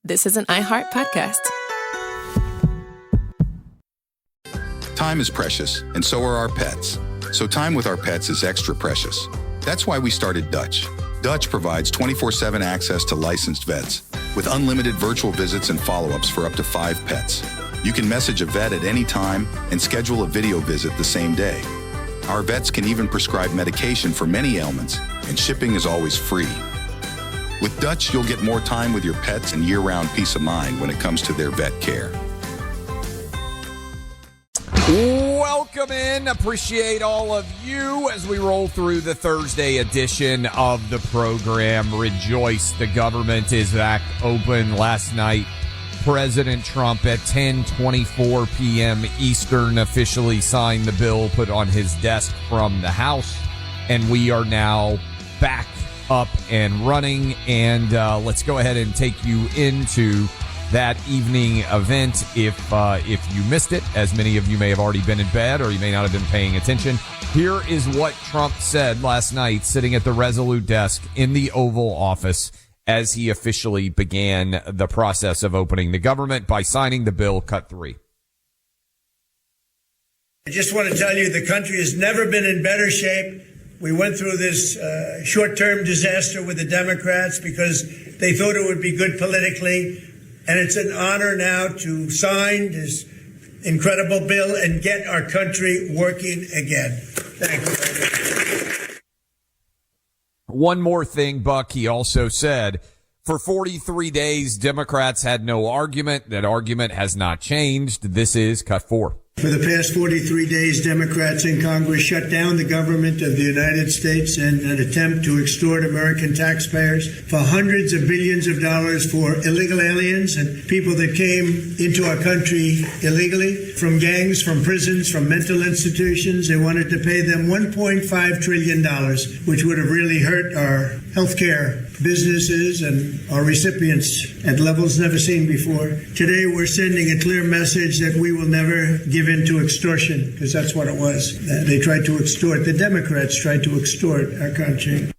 this is an iHeart podcast. Time is precious, and so are our pets. So time with our pets is extra precious. That's why we started Dutch. Dutch provides 24/7 access to licensed vets with unlimited virtual visits and follow-ups for up to 5 pets. You can message a vet at any time and schedule a video visit the same day. Our vets can even prescribe medication for many ailments, and shipping is always free. With Dutch, you'll get more time with your pets and year-round peace of mind when it comes to their vet care. Welcome in. Appreciate all of you as we roll through the Thursday edition of the program. Rejoice, the government is back open. Last night, President Trump at 10:24 p.m. Eastern officially signed the bill put on his desk from the House, and we are now back up and running. And let's go ahead and take you into that evening event if you missed it, as many of you may have already been in bed or you may not have been paying attention. Here is what Trump said last night sitting at the Resolute Desk in the Oval Office as he officially began the process of opening the government by signing the bill, cut 3. I just want to tell you the country has never been in better shape. We went through this short-term disaster with the Democrats because they thought it would be good politically. And it's an honor now to sign this incredible bill and get our country working again. Thank you. One more thing, Buck, he also said, for 43 days, Democrats had no argument. That argument has not changed. This is cut 4. For the past 43 days, Democrats in Congress shut down the government of the United States in an attempt to extort American taxpayers for hundreds of billions of dollars for illegal aliens and people that came into our country illegally from gangs, from prisons, from mental institutions. They wanted to pay them $1.5 trillion, which would have really hurt our healthcare businesses and our recipients at levels never seen before. Today, we're sending a clear message that we will never give in to extortion, because that's what it was. They tried to extort. The Democrats tried to extort our country.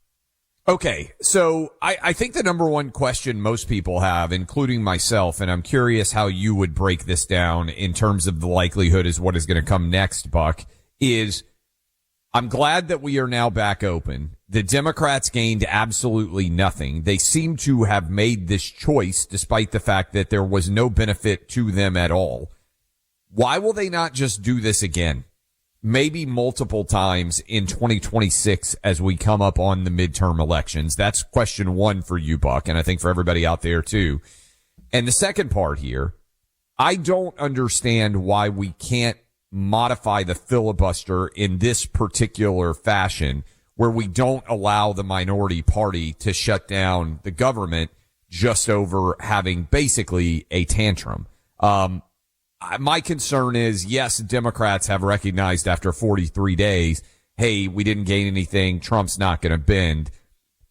Okay, so I think the number one question most people have, including myself, and I'm curious how you would break this down in terms of the likelihood is what is going to come next, Buck, is I'm glad that we are now back open. The Democrats gained absolutely nothing. They seem to have made this choice despite the fact that there was no benefit to them at all. Why will they not just do this again? Maybe multiple times in 2026 as we come up on the midterm elections. That's question 1 for you, Buck, and I think for everybody out there too. And the second part here, I don't understand why we can't modify the filibuster in this particular fashion where we don't allow the minority party to shut down the government just over having basically a tantrum. My concern is, yes, Democrats have recognized after 43 days, hey, we didn't gain anything. Trump's not going to bend,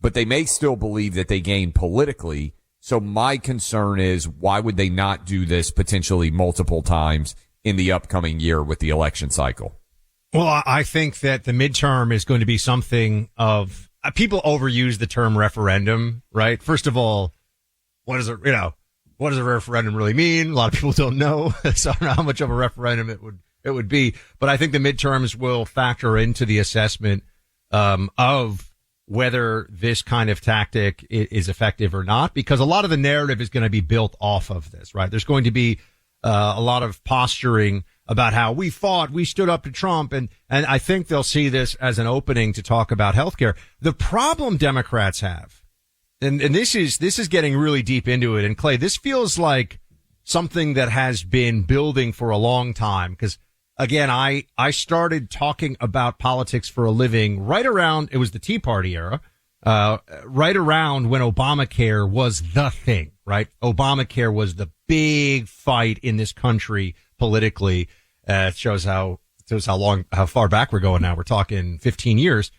but they may still believe that they gained politically. So my concern is, why would they not do this potentially multiple times in the upcoming year with the election cycle? Well, I think that the midterm is going to be something of, people overuse the term referendum, right? First of all, what does a referendum really mean? A lot of people don't know. So I don't know how much of a referendum it would be. But I think the midterms will factor into the assessment of whether this kind of tactic is effective or not, because a lot of the narrative is going to be built off of this, right? There's going to be a lot of posturing about how we fought, we stood up to Trump, and I think they'll see this as an opening to talk about healthcare. The problem Democrats have, and this is getting really deep into it, and Clay, this feels like something that has been building for a long time, because again, I started talking about politics for a living right around, it was the Tea Party era, right around when Obamacare was the thing, right? Obamacare was the big fight in this country politically. It shows how far back we're going now. We're talking 15 years.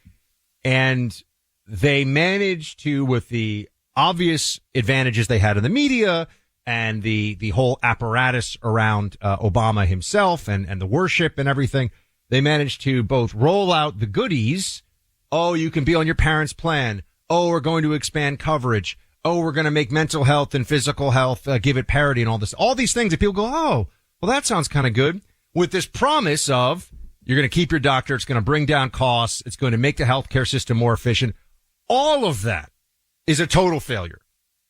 And they managed to, with the obvious advantages they had in the media and the whole apparatus around Obama himself and the worship and everything, they managed to both roll out the goodies. Oh, you can be on your parents' plan. Oh, we're going to expand coverage. oh, we're going to make mental health and physical health, give it parity and all these things that people go, oh, well, that sounds kind of good, with this promise of you're going to keep your doctor. It's going to bring down costs. It's going to make the healthcare system more efficient. All of that is a total failure.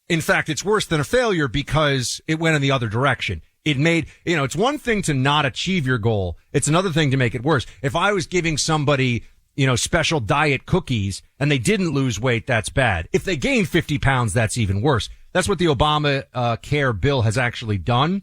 In fact, it's worse than a failure because it went in the other direction. It made, it's one thing to not achieve your goal. It's another thing to make it worse. If I was giving somebody, special diet cookies and they didn't lose weight, that's bad. If they gained 50 pounds, that's even worse. That's what the Obama care bill has actually done.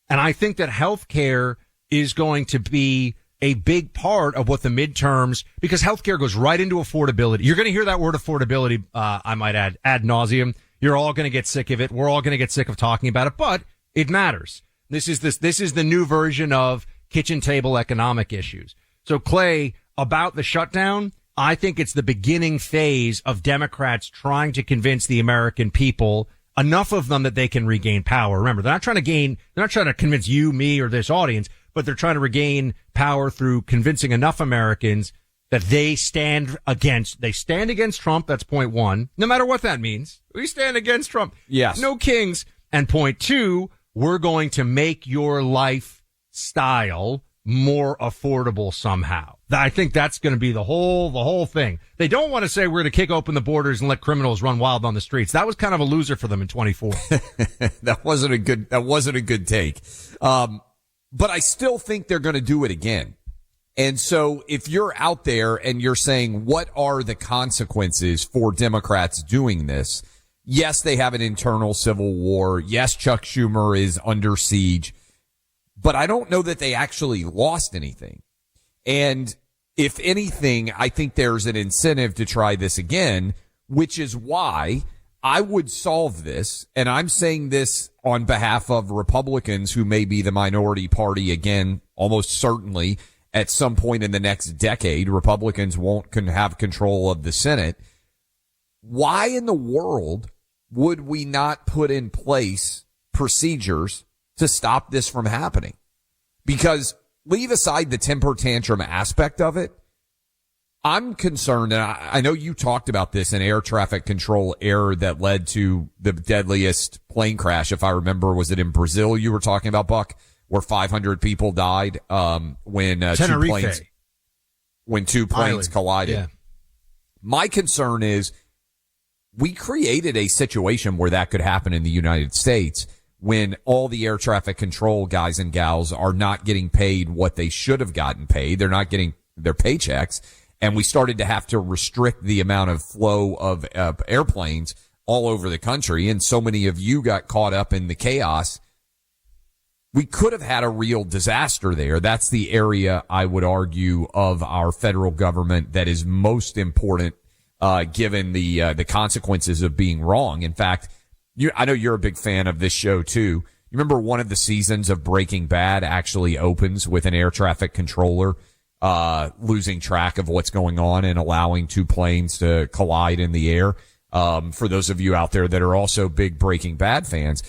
And I think that health care is going to be a big part of what the midterms, because healthcare goes right into affordability. You're going to hear that word affordability, I might add, ad nauseum. You're all going to get sick of it. We're all going to get sick of talking about it, but it matters. This is the new version of kitchen table economic issues. So Clay, about the shutdown, I think it's the beginning phase of Democrats trying to convince the American people, enough of them that they can regain power. Remember, they're not trying to convince you, me, or this audience, but they're trying to regain power through convincing enough Americans that they stand against Trump. That's point one. No matter what that means, we stand against Trump. Yes. No kings. And point two, we're going to make your lifestyle more affordable somehow. I think that's going to be the whole thing. They don't want to say we're going to kick open the borders and let criminals run wild on the streets. That was kind of a loser for them in 24. That wasn't a good take. But I still think they're going to do it again. And so if you're out there and you're saying, what are the consequences for Democrats doing this? Yes, they have an internal civil war. Yes, Chuck Schumer is under siege, but I don't know that they actually lost anything. And if anything, I think there's an incentive to try this again, which is why I would solve this. And I'm saying this on behalf of Republicans who may be the minority party again, almost certainly at some point in the next decade. Republicans won't have control of the Senate. Why in the world would we not put in place procedures to stop this from happening? Because leave aside the temper tantrum aspect of it, I'm concerned, and I know you talked about this, an air traffic control error that led to the deadliest plane crash. If I remember, was it in Brazil you were talking about, Buck, where 500 people died when two planes collided? Yeah. My concern is we created a situation where that could happen in the United States when all the air traffic control guys and gals are not getting paid what they should have gotten paid. They're not getting their paychecks. And we started to have to restrict the amount of flow of airplanes all over the country. And so many of you got caught up in the chaos. We could have had a real disaster there. That's the area, I would argue, of our federal government that is most important, given the consequences of being wrong. In fact, I know you're a big fan of this show too. You remember one of the seasons of Breaking Bad actually opens with an air traffic controller losing track of what's going on and allowing two planes to collide in the air. For those of you out there that are also big Breaking Bad fans.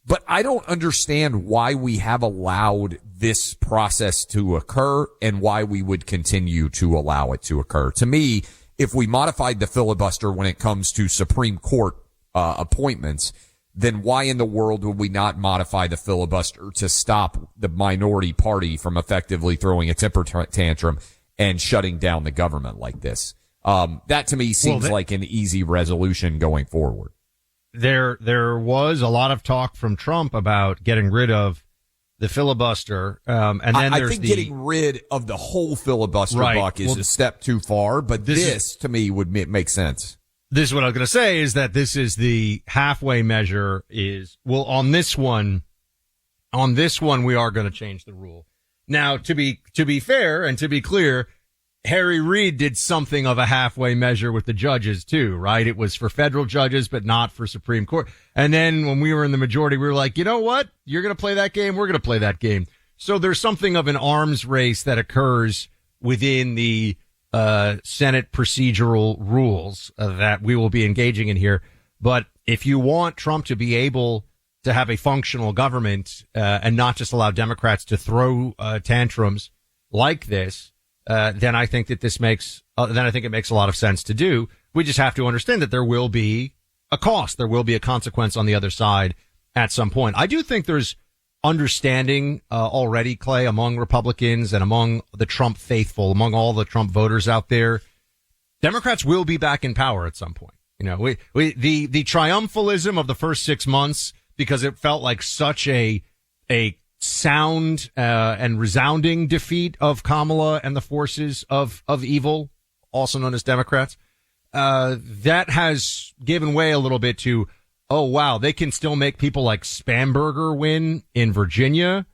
But I don't understand why we have allowed this process to occur and why we would continue to allow it to occur. To me, if we modified the filibuster when it comes to Supreme Court appointments, then why in the world would we not modify the filibuster to stop the minority party from effectively throwing a temper tantrum and shutting down the government like this? That to me seems like an easy resolution going forward. There was a lot of talk from Trump about getting rid of the filibuster. And then I think getting rid of the whole filibuster, right, Buck, is a step too far, but this to me would make sense. This is what I was going to say, is that this is the halfway measure on this one, we are going to change the rule. Now, to be fair and to be clear, Harry Reid did something of a halfway measure with the judges too, right? It was for federal judges, but not for Supreme Court. And then when we were in the majority, we were like, you know what? You're going to play that game. We're going to play that game. So there's something of an arms race that occurs within the Senate procedural rules that we will be engaging in here. But if you want Trump to be able to have a functional government and not just allow Democrats to throw tantrums like this, then I think that it makes a lot of sense to do. We just have to understand that there will be a cost. There will be a consequence on the other side at some point. I do think there's understanding already, Clay, among Republicans and among the Trump faithful, among all the Trump voters out there. Democrats will be back in power at some point. You know, the triumphalism of the first 6 months, because it felt like such a sound and resounding defeat of Kamala and the forces of evil, also known as Democrats, that has given way a little bit to, oh, wow, they can still make people like Spamberger win in Virginia.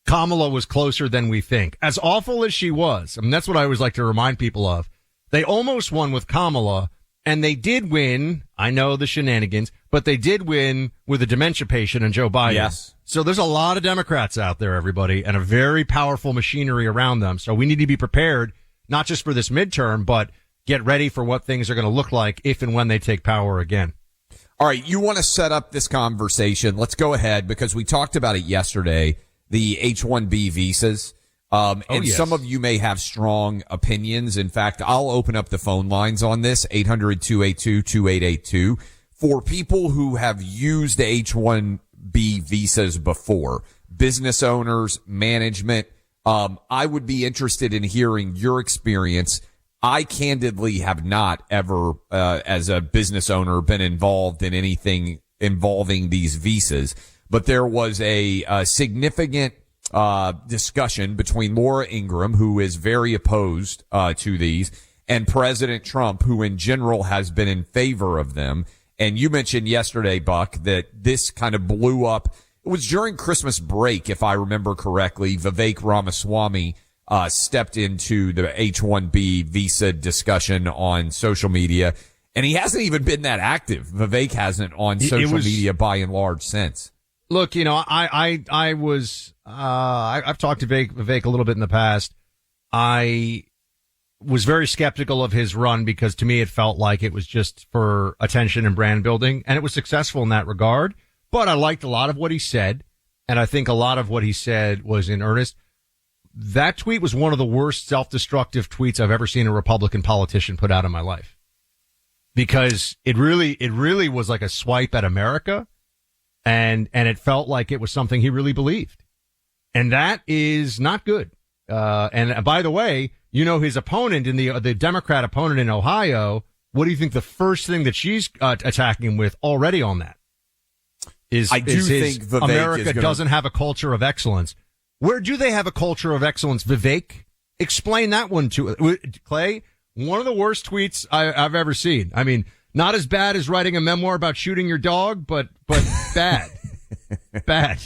Kamala was closer than we think. As awful as she was, I mean, that's what I always like to remind people of. They almost won with Kamala, and they did win. I know the shenanigans, but they did win with a dementia patient and Joe Biden. Yes. So there's a lot of Democrats out there, everybody, and a very powerful machinery around them. So we need to be prepared, not just for this midterm, but get ready for what things are going to look like if and when they take power again. All right, you want to set up this conversation. Let's go ahead, because we talked about it yesterday, the H-1B visas. Yes. Some of you may have strong opinions. In fact, I'll open up the phone lines on this, 800-282-2882. For people who have used H-1B visas before, business owners, management, I would be interested in hearing your experience. I candidly have not ever, as a business owner, been involved in anything involving these visas, but there was a significant discussion between Laura Ingraham, who is very opposed to these, and President Trump, who in general has been in favor of them. And you mentioned yesterday, Buck, that this kind of blew up. It was during Christmas break, if I remember correctly. Vivek Ramaswamy stepped into the H-1B visa discussion on social media, and he hasn't even been that active. Vivek hasn't on social media by and large since. Look, you know, I've talked to Vivek a little bit in the past. I was very skeptical of his run because to me it felt like it was just for attention and brand building, and it was successful in that regard. But I liked a lot of what he said, and I think a lot of what he said was in earnest. That tweet was one of the worst self-destructive tweets I've ever seen a Republican politician put out in my life, because it really was like a swipe at America. And it felt like it was something he really believed. And that is not good. And by the way, you know, his opponent in the Democrat opponent in Ohio, what do you think the first thing that she's attacking him with already on that is? I do think Vivek America doesn't have a culture of excellence. Where do they have a culture of excellence, Vivek? Explain that one to Clay. One of the worst tweets I've ever seen. I mean, not as bad as writing a memoir about shooting your dog, but bad. Bad.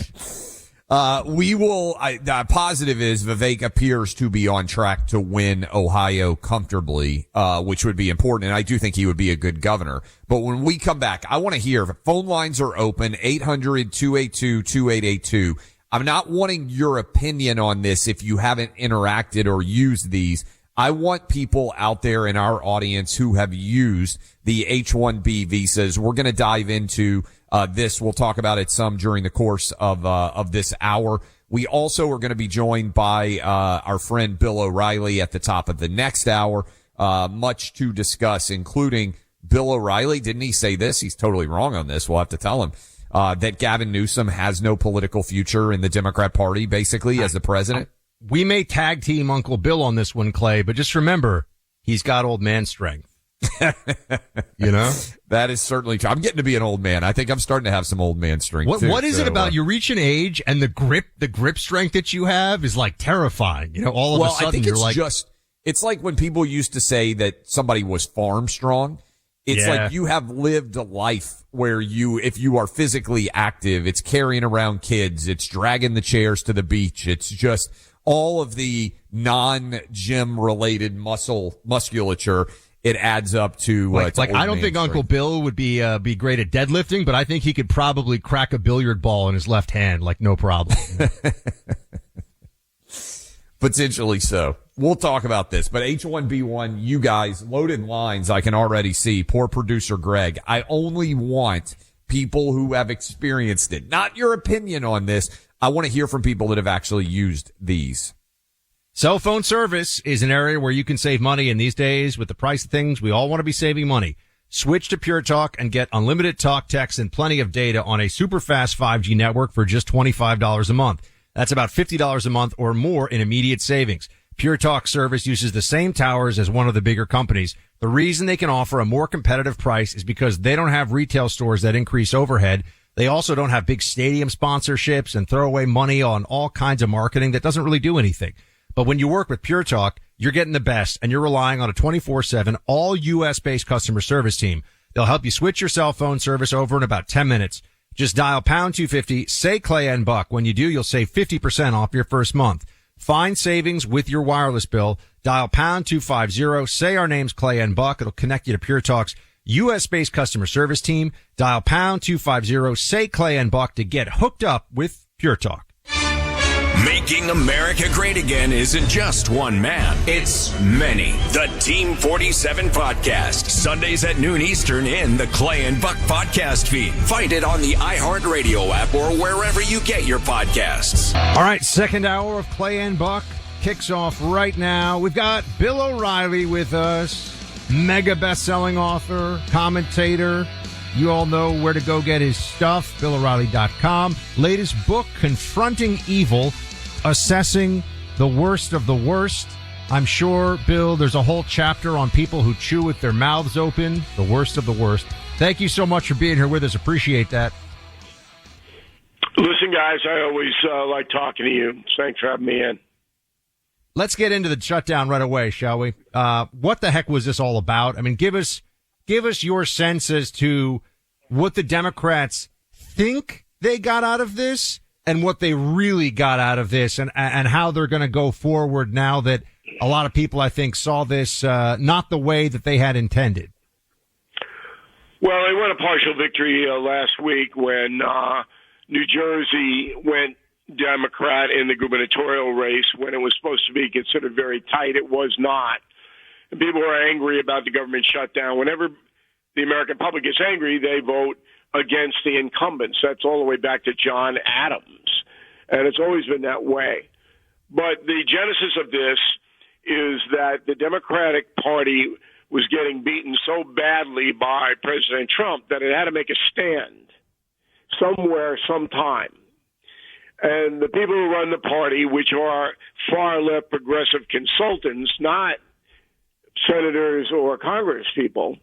Positive is Vivek appears to be on track to win Ohio comfortably, which would be important. And I do think he would be a good governor. But when we come back, I want to hear, phone lines are open, 800-282-2882. I'm not wanting your opinion on this if you haven't interacted or used these. I want people out there in our audience who have used the H-1B visas. We're going to dive into this. We'll talk about it some during the course of this hour. We also are going to be joined by our friend Bill O'Reilly at the top of the next hour. Much to discuss, including Bill O'Reilly. Didn't he say this? He's totally wrong on this. We'll have to tell him that Gavin Newsom has no political future in the Democrat Party, basically, as the president. We may tag team Uncle Bill on this one, Clay, but just remember, he's got old man strength. You know? That is certainly true. I'm getting to be an old man. I think I'm starting to have some old man strength. What is it about you reach an age and the grip strength that you have is like terrifying. You know, all of a sudden I think you're like, it's like when people used to say that somebody was farm strong. It's like you have lived a life where if you are physically active, it's carrying around kids, it's dragging the chairs to the beach, it's just all of the non-gym related musculature. It adds up to I don't think Uncle Bill would be great at deadlifting, but I think he could probably crack a billiard ball in his left hand, like no problem. Potentially so. We'll talk about this, but H1B1, you guys, loaded lines, I can already see. Poor producer Greg. I only want people who have experienced it, not your opinion on this. I want to hear from people that have actually used these. Cell phone service is an area where you can save money, and these days, with the price of things, we all want to be saving money. Switch to Pure Talk and get unlimited talk, text, and plenty of data on a super fast 5G network for just $25 a month. That's about $50 a month or more in immediate savings. Pure Talk service uses the same towers as one of the bigger companies. The reason they can offer a more competitive price is because they don't have retail stores that increase overhead. They also don't have big stadium sponsorships and throw away money on all kinds of marketing that doesn't really do anything. But when you work with Pure Talk, you're getting the best, and you're relying on a 24/7 all U.S.-based customer service team. They'll help you switch your cell phone service over in about 10 minutes. Just dial pound 250, say Clay and Buck. When you do, you'll save 50% off your first month. Find savings with your wireless bill. Dial pound 250, say our name's Clay and Buck. It'll connect you to Pure Talk's U.S.-based customer service team. Dial pound 250, say Clay and Buck to get hooked up with Pure Talk. Making America great again isn't just one man. It's many. The Team 47 podcast. Sundays at noon Eastern in the Clay and Buck podcast feed. Find it on the iHeartRadio app or wherever you get your podcasts. All right, second hour of Clay and Buck kicks off right now. We've got Bill O'Reilly with us, mega best-selling author, commentator. You all know where to go get his stuff, BillO'Reilly.com. Latest book, Confronting Evil, Assessing the Worst of the Worst. I'm sure, Bill, there's a whole chapter on people who chew with their mouths open, the worst of the worst. Thank you so much for being here with us. Appreciate that. Listen, guys, I always like talking to you. Thanks for having me in. Let's get into the shutdown right away, shall we? What the heck was this all about? I mean, give us your sense as to what the Democrats think they got out of this and what they really got out of this, and how they're going to go forward now that a lot of people, I think, saw this not the way that they had intended. Well, they won a partial victory last week when New Jersey went Democrat in the gubernatorial race when it was supposed to be considered very tight. It was not. And people were angry about the government shutdown. Whenever the American public gets angry, they vote against the incumbents. That's all the way back to John Adams. And it's always been that way. But the genesis of this is that the Democratic Party was getting beaten so badly by President Trump that it had to make a stand somewhere, sometime. And the people who run the party, which are far left progressive consultants, not senators or Congress people,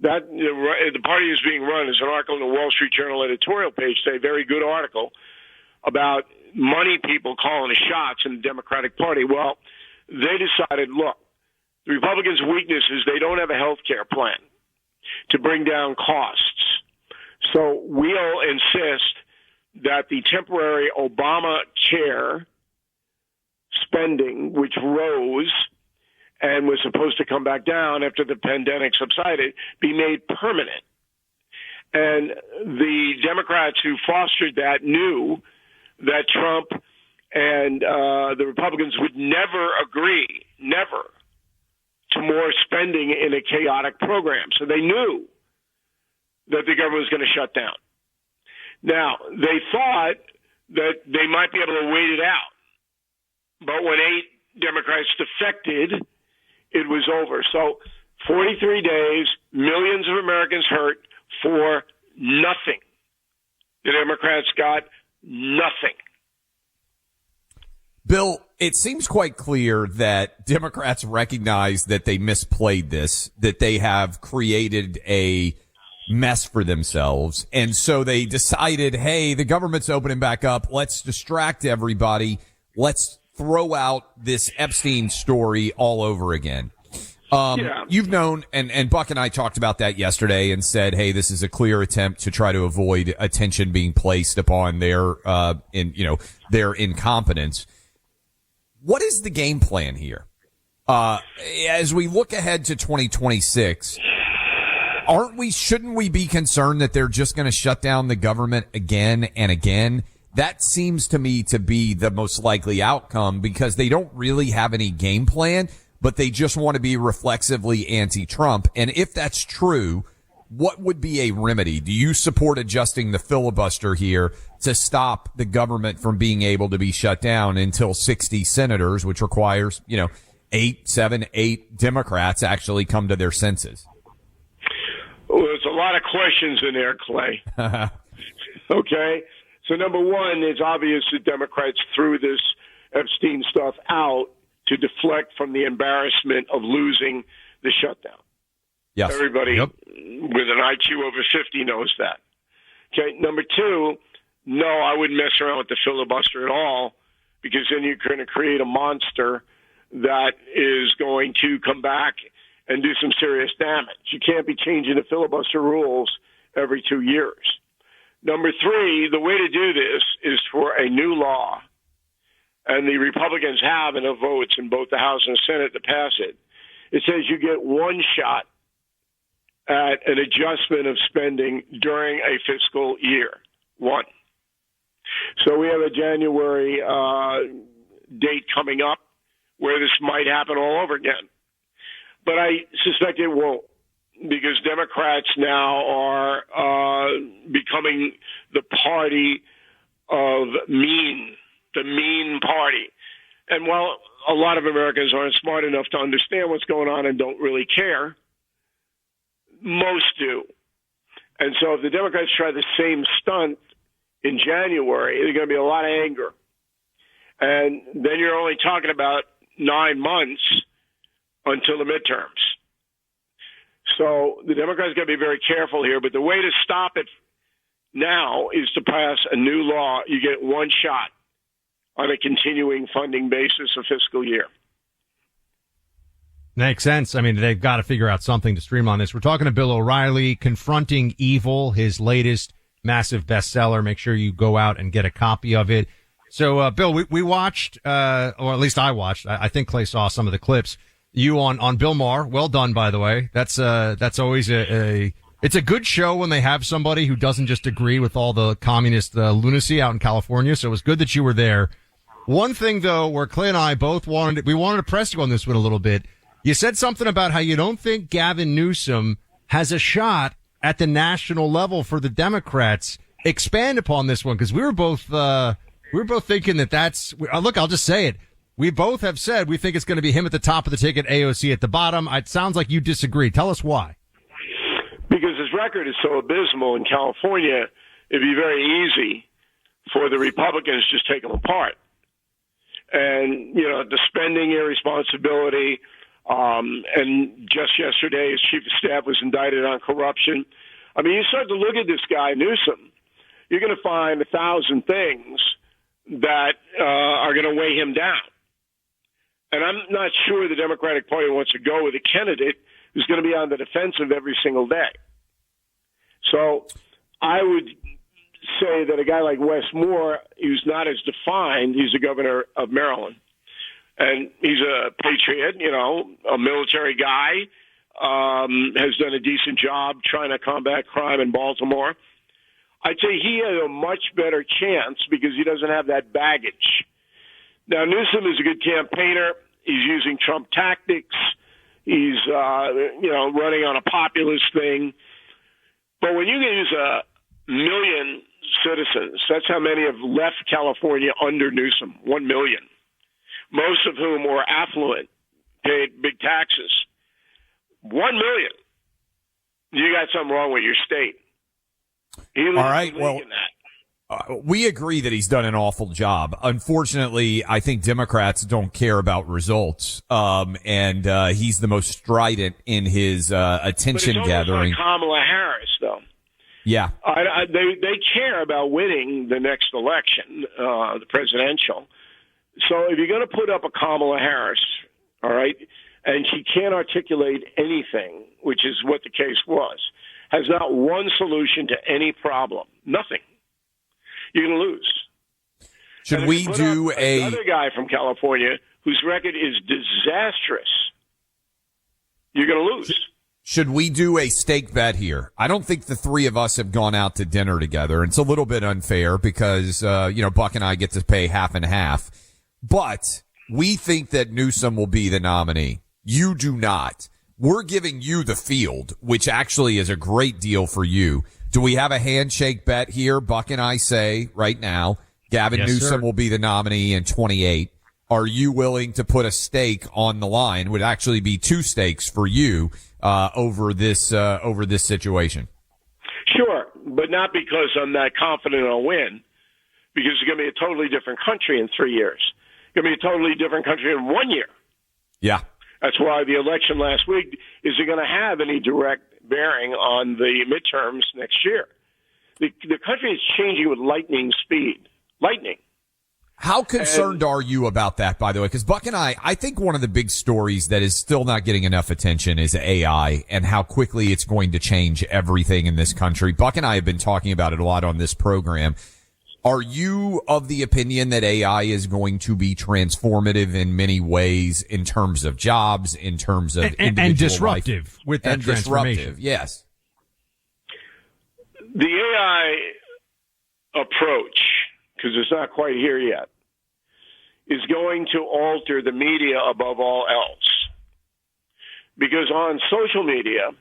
that the party is being run as an article in the Wall Street Journal editorial page today, a very good article about money people calling the shots in the Democratic Party. Well, they decided, look, the Republicans' weakness is they don't have a health care plan to bring down costs. So we'll insist that the temporary Obama care spending, which rose and was supposed to come back down after the pandemic subsided, be made permanent. And the Democrats who fostered that knew that Trump and the Republicans would never agree, never, to more spending in a chaotic program. So they knew that the government was going to shut down. Now, they thought that they might be able to wait it out. But when 8 Democrats defected, it was over. So 43 days, millions of Americans hurt for nothing. The Democrats got nothing. Bill, it seems quite clear that Democrats recognize that they misplayed this, that they have created a mess for themselves. And so they decided, hey, the government's opening back up. Let's distract everybody. Let's throw out this Epstein story all over again. You've known, and Buck and I talked about that yesterday and said, hey, this is a clear attempt to try to avoid attention being placed upon their incompetence. What is the game plan here? As we look ahead to 2026, shouldn't we be concerned that they're just going to shut down the government again and again? That seems to me to be the most likely outcome because they don't really have any game plan, but they just want to be reflexively anti-Trump. And if that's true, what would be a remedy? Do you support adjusting the filibuster here to stop the government from being able to be shut down until 60 senators, which requires, 8 Democrats actually come to their senses? Well, lot of questions in there, Clay. Okay? So number one, it's obvious that Democrats threw this Epstein stuff out to deflect from the embarrassment of losing the shutdown. Yes. Everybody with an IQ over 50 knows that. Okay, number two, no, I wouldn't mess around with the filibuster at all, because then you're going to create a monster that is going to come back and do some serious damage. You can't be changing the filibuster rules every 2 years. Number three, the way to do this is for a new law, and the Republicans have enough votes in both the House and the Senate to pass it. It says you get one shot at an adjustment of spending during a fiscal year. One. So we have a January date coming up where this might happen all over again. But I suspect it won't, because Democrats now are becoming the party of the mean party. And while a lot of Americans aren't smart enough to understand what's going on and don't really care, most do. And so if the Democrats try the same stunt in January, there's going to be a lot of anger. And then you're only talking about 9 months until the midterms. So the Democrats got to be very careful here. But the way to stop it now is to pass a new law. You get one shot on a continuing funding basis of fiscal year. Makes sense. I mean, they've got to figure out something to streamline this. We're talking to Bill O'Reilly, Confronting Evil, his latest massive bestseller. Make sure you go out and get a copy of it. So, Bill, we watched, or at least I watched, I think Clay saw some of the clips, you on Bill Maher. Well done, by the way. That's always it's a good show when they have somebody who doesn't just agree with all the communist lunacy out in California. So it was good that you were there. One thing, though, where Clay and I both wanted to press you on this one a little bit. You said something about how you don't think Gavin Newsom has a shot at the national level for the Democrats. Expand upon this one, because we were both thinking that's, look, I'll just say it. We both have said we think it's going to be him at the top of the ticket, AOC at the bottom. It sounds like you disagree. Tell us why. Because his record is so abysmal in California, it'd be very easy for the Republicans to just take him apart. And, the spending irresponsibility, and just yesterday, his chief of staff was indicted on corruption. I mean, you start to look at this guy, Newsom, you're going to find 1,000 things that are going to weigh him down. And I'm not sure the Democratic Party wants to go with a candidate who's going to be on the defensive every single day. So I would say that a guy like Wes Moore, who's not as defined, he's the governor of Maryland. And he's a patriot, a military guy, has done a decent job trying to combat crime in Baltimore. I'd say he has a much better chance because he doesn't have that baggage. Now, Newsom is a good campaigner. He's using Trump tactics. He's, running on a populist thing. But when you use 1 million citizens, that's how many have left California under Newsom, 1 million. Most of whom were affluent, paid big taxes. 1 million. You got something wrong with your state. All right. Well, we agree that he's done an awful job. Unfortunately, I think Democrats don't care about results. And he's the most strident in his attention but it's gathering. Like Kamala Harris, though. Yeah. They care about winning the next election, the presidential. So if you're going to put up a Kamala Harris, all right, and she can't articulate anything, which is what the case was, has not one solution to any problem, nothing, you're going to lose. Should we do another guy from California whose record is disastrous, you're going to lose. Should we do a stake bet here? I don't think the three of us have gone out to dinner together. It's a little bit unfair because, Buck and I get to pay half and half. But we think that Newsom will be the nominee. You do not. We're giving you the field, which actually is a great deal for you. Do we have a handshake bet here? Buck and I say right now, Gavin Newsom will be the nominee in 28. Are you willing to put a stake on the line? It would actually be 2 stakes for you over this situation. not because I'm that confident I'll win, because it's going to be a totally different country in 3 years. It's going to be a totally different country in 1 year. Yeah. That's why the election last week isn't going to have any direct bearing on the midterms next year. The country is changing with lightning speed. Lightning. How concerned are you about that, by the way? Because Buck and I think one of the big stories that is still not getting enough attention is AI and how quickly it's going to change everything in this country. Buck and I have been talking about it a lot on this program. Are you of the opinion that AI is going to be transformative in many ways in terms of jobs, in terms of and disruptive life, with that and transformation? Disruptive, yes. The AI approach, because it's not quite here yet, is going to alter the media above all else. Because on social media,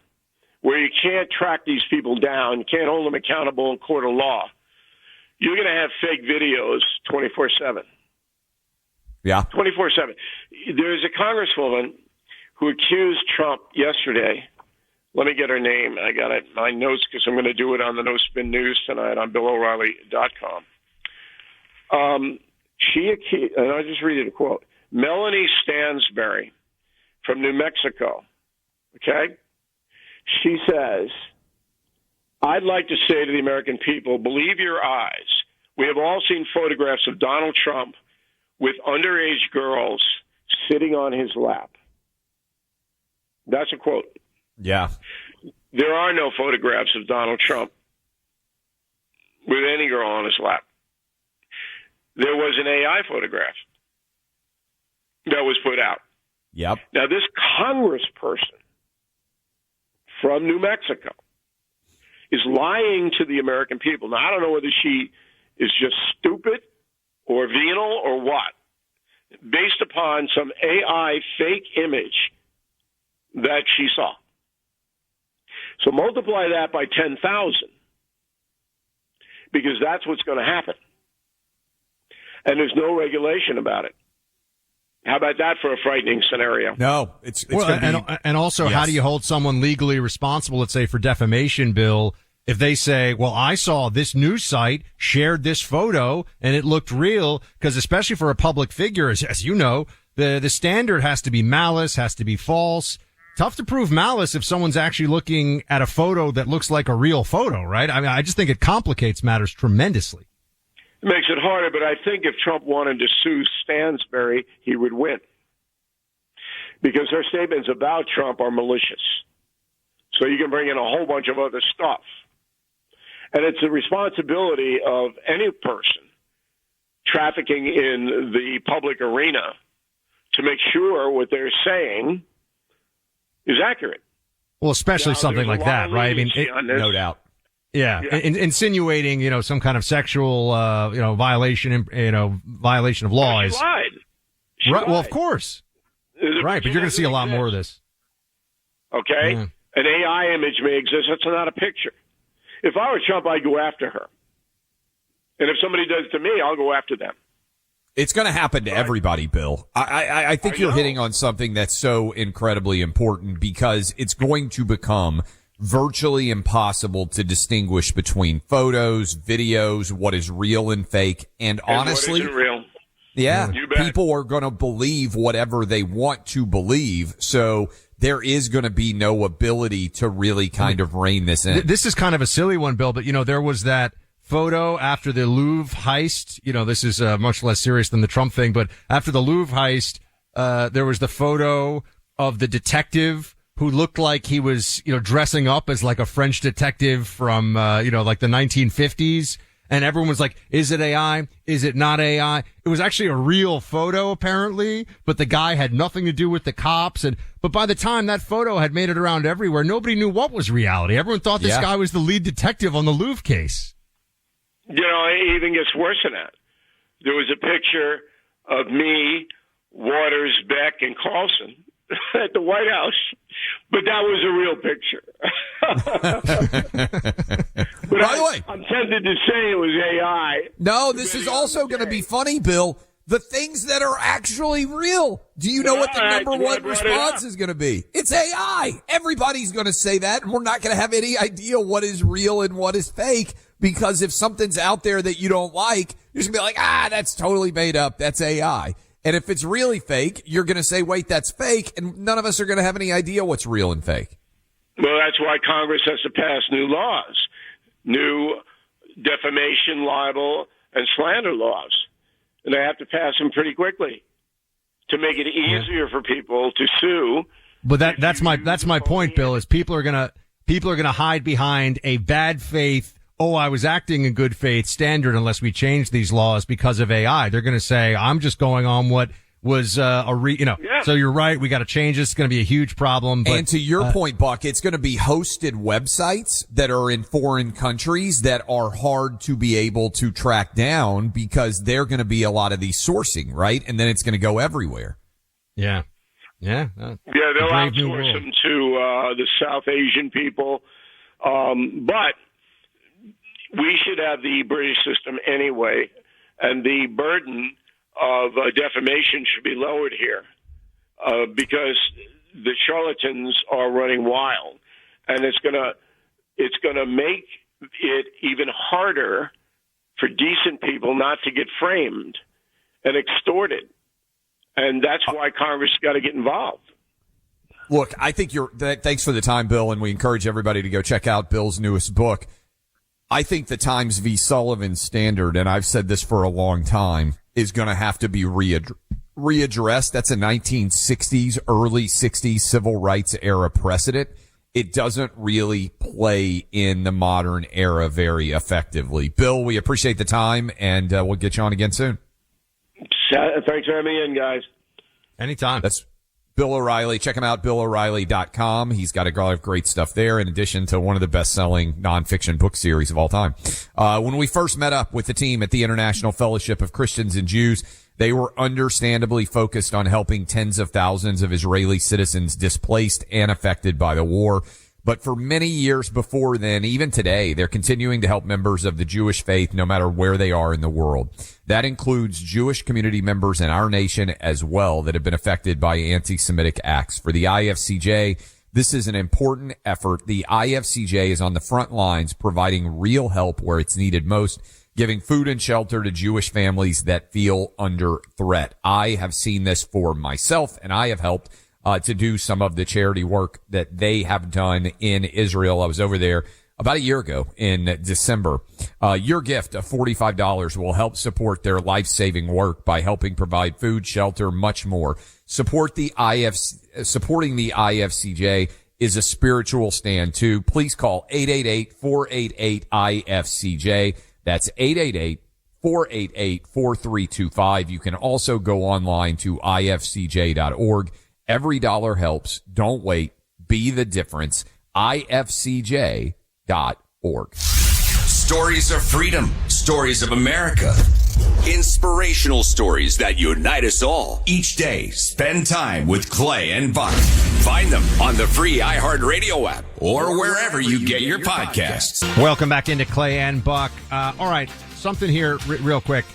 where you can't track these people down, you can't hold them accountable in court of law, you're going to have fake videos 24/7. Yeah. 24/7. There's a congresswoman who accused Trump yesterday. Let me get her name. I got it in my notes because I'm going to do it on the No Spin News tonight on BillO'Reilly.com. She accused, and I'll just read you the quote, Melanie Stansberry from New Mexico. Okay? She says, I'd like to say to the American people, believe your eyes. We have all seen photographs of Donald Trump with underage girls sitting on his lap. That's a quote. Yeah. There are no photographs of Donald Trump with any girl on his lap. There was an AI photograph that was put out. Yep. Now, this congressperson from New Mexico is lying to the American people. Now, I don't know whether she is just stupid or venal or what, based upon some AI fake image that she saw. So multiply that by 10,000, because that's what's going to happen. And there's no regulation about it. How about that for a frightening scenario? No, it's well, going to be. And also, Yes. how do you hold someone legally responsible, let's say, for defamation, Bill, if they say, well, I saw this news site shared this photo and it looked real? Because especially for a public figure, as you know, the standard has to be malice, has to be false. Tough to prove malice if someone's actually looking at a photo that looks like a real photo, right? I mean, I just think it complicates matters tremendously. It makes it harder, but I think if Trump wanted to sue Stansberry, he would win. Because her statements about Trump are malicious. So you can bring in a whole bunch of other stuff. And it's the responsibility of any person trafficking in the public arena to make sure what they're saying is accurate. Well, especially something like that, right? I mean, No doubt. Yeah. Insinuating, some kind of sexual, violation, violation of law is She lied. She right. Well, lied. of course. The Right. But you're going to see a lot doesn't more of exist. this. Okay? Yeah. An AI image may exist. That's not a picture. If I were Trump, I'd go after her. And if somebody does to me, I'll go after them. It's going to happen to everybody, Bill. I think you're hitting on something that's so incredibly important, because it's going to become virtually impossible to distinguish between photos, videos, what is real and fake. And honestly, what isn't real. Yeah, You bet. people are going to believe whatever they want to believe. So there is going to be no ability to really kind of rein this in. This is kind of a silly one, Bill, but there was that photo after the Louvre heist. This is much less serious than the Trump thing, but after the Louvre heist, there was the photo of the detective who looked like he was, dressing up as like a French detective from, like the 1950s. And everyone was like, is it AI? Is it not AI? It was actually a real photo, apparently, but the guy had nothing to do with the cops. But by the time that photo had made it around everywhere, nobody knew what was reality. Everyone thought this guy was the lead detective on the Louvre case. It even gets worse than that. There was a picture of me, Waters, Beck, and Carlson at the White House, but that was a real picture. But By the way, I'm tempted to say it was AI. no, this is also going to be funny, Bill. The things that are actually real. Do you know what the number one response is going to be? It's AI. Everybody's going to say that, and we're not going to have any idea what is real and what is fake, because if something's out there that you don't like, you're just going to be like, that's totally made up. That's AI. And if it's really fake, you're going to say, wait, that's fake, and none of us are going to have any idea what's real and fake. Well, that's why Congress has to pass new laws, new defamation, libel, and slander laws. And they have to pass them pretty quickly to make it easier for people to sue. But that's my point, Bill, is people are gonna hide behind a bad faith, I was acting in good faith standard unless we change these laws because of AI. They're gonna say, I'm just going on what was So you're right, we got to change this. It's going to be a huge problem. But, and to your point, Buck, it's going to be hosted websites that are in foreign countries that are hard to be able to track down because they're going to be a lot of these sourcing, right? And then it's going to go everywhere. Yeah. They'll outsource them to the South Asian people. But we should have the British system anyway, and the burden of defamation should be lowered here because the charlatans are running wild, and it's gonna make it even harder for decent people not to get framed and extorted, and that's why Congress got to get involved. Look, I think thanks for the time, Bill, and we encourage everybody to go check out Bill's newest book. I think the Times v. Sullivan standard, and I've said this for a long time, is going to have to be readdressed. That's a 1960s, early 60s civil rights era precedent. It doesn't really play in the modern era very effectively. Bill, we appreciate the time, and we'll get you on again soon. Thanks for having me in, guys. Anytime. That's Bill O'Reilly. Check him out, BillO'Reilly.com. He's got a lot of great stuff there, in addition to one of the best-selling nonfiction book series of all time. When we first met up with the team at the International Fellowship of Christians and Jews, they were understandably focused on helping tens of thousands of Israeli citizens displaced and affected by the war. But for many years before then, even today, they're continuing to help members of the Jewish faith no matter where they are in the world. That includes Jewish community members in our nation as well that have been affected by anti-Semitic acts. For the IFCJ, this is an important effort. The IFCJ is on the front lines providing real help where it's needed most, giving food and shelter to Jewish families that feel under threat. I have seen this for myself, and I have helped to do some of the charity work that they have done in Israel. I was over there about a year ago in December. Your gift of $45 will help support their life-saving work by helping provide food, shelter, much more. Supporting the IFCJ is a spiritual stand too. Please call 888-488-IFCJ. That's 888-488-4325. You can also go online to ifcj.org. Every dollar helps. Don't wait. Be the difference. IFCJ.org. Stories of freedom. Stories of America. Inspirational stories that unite us all. Each day, spend time with Clay and Buck. Find them on the free iHeartRadio app or wherever you get your podcasts. Welcome back into Clay and Buck. All right, something here real quick.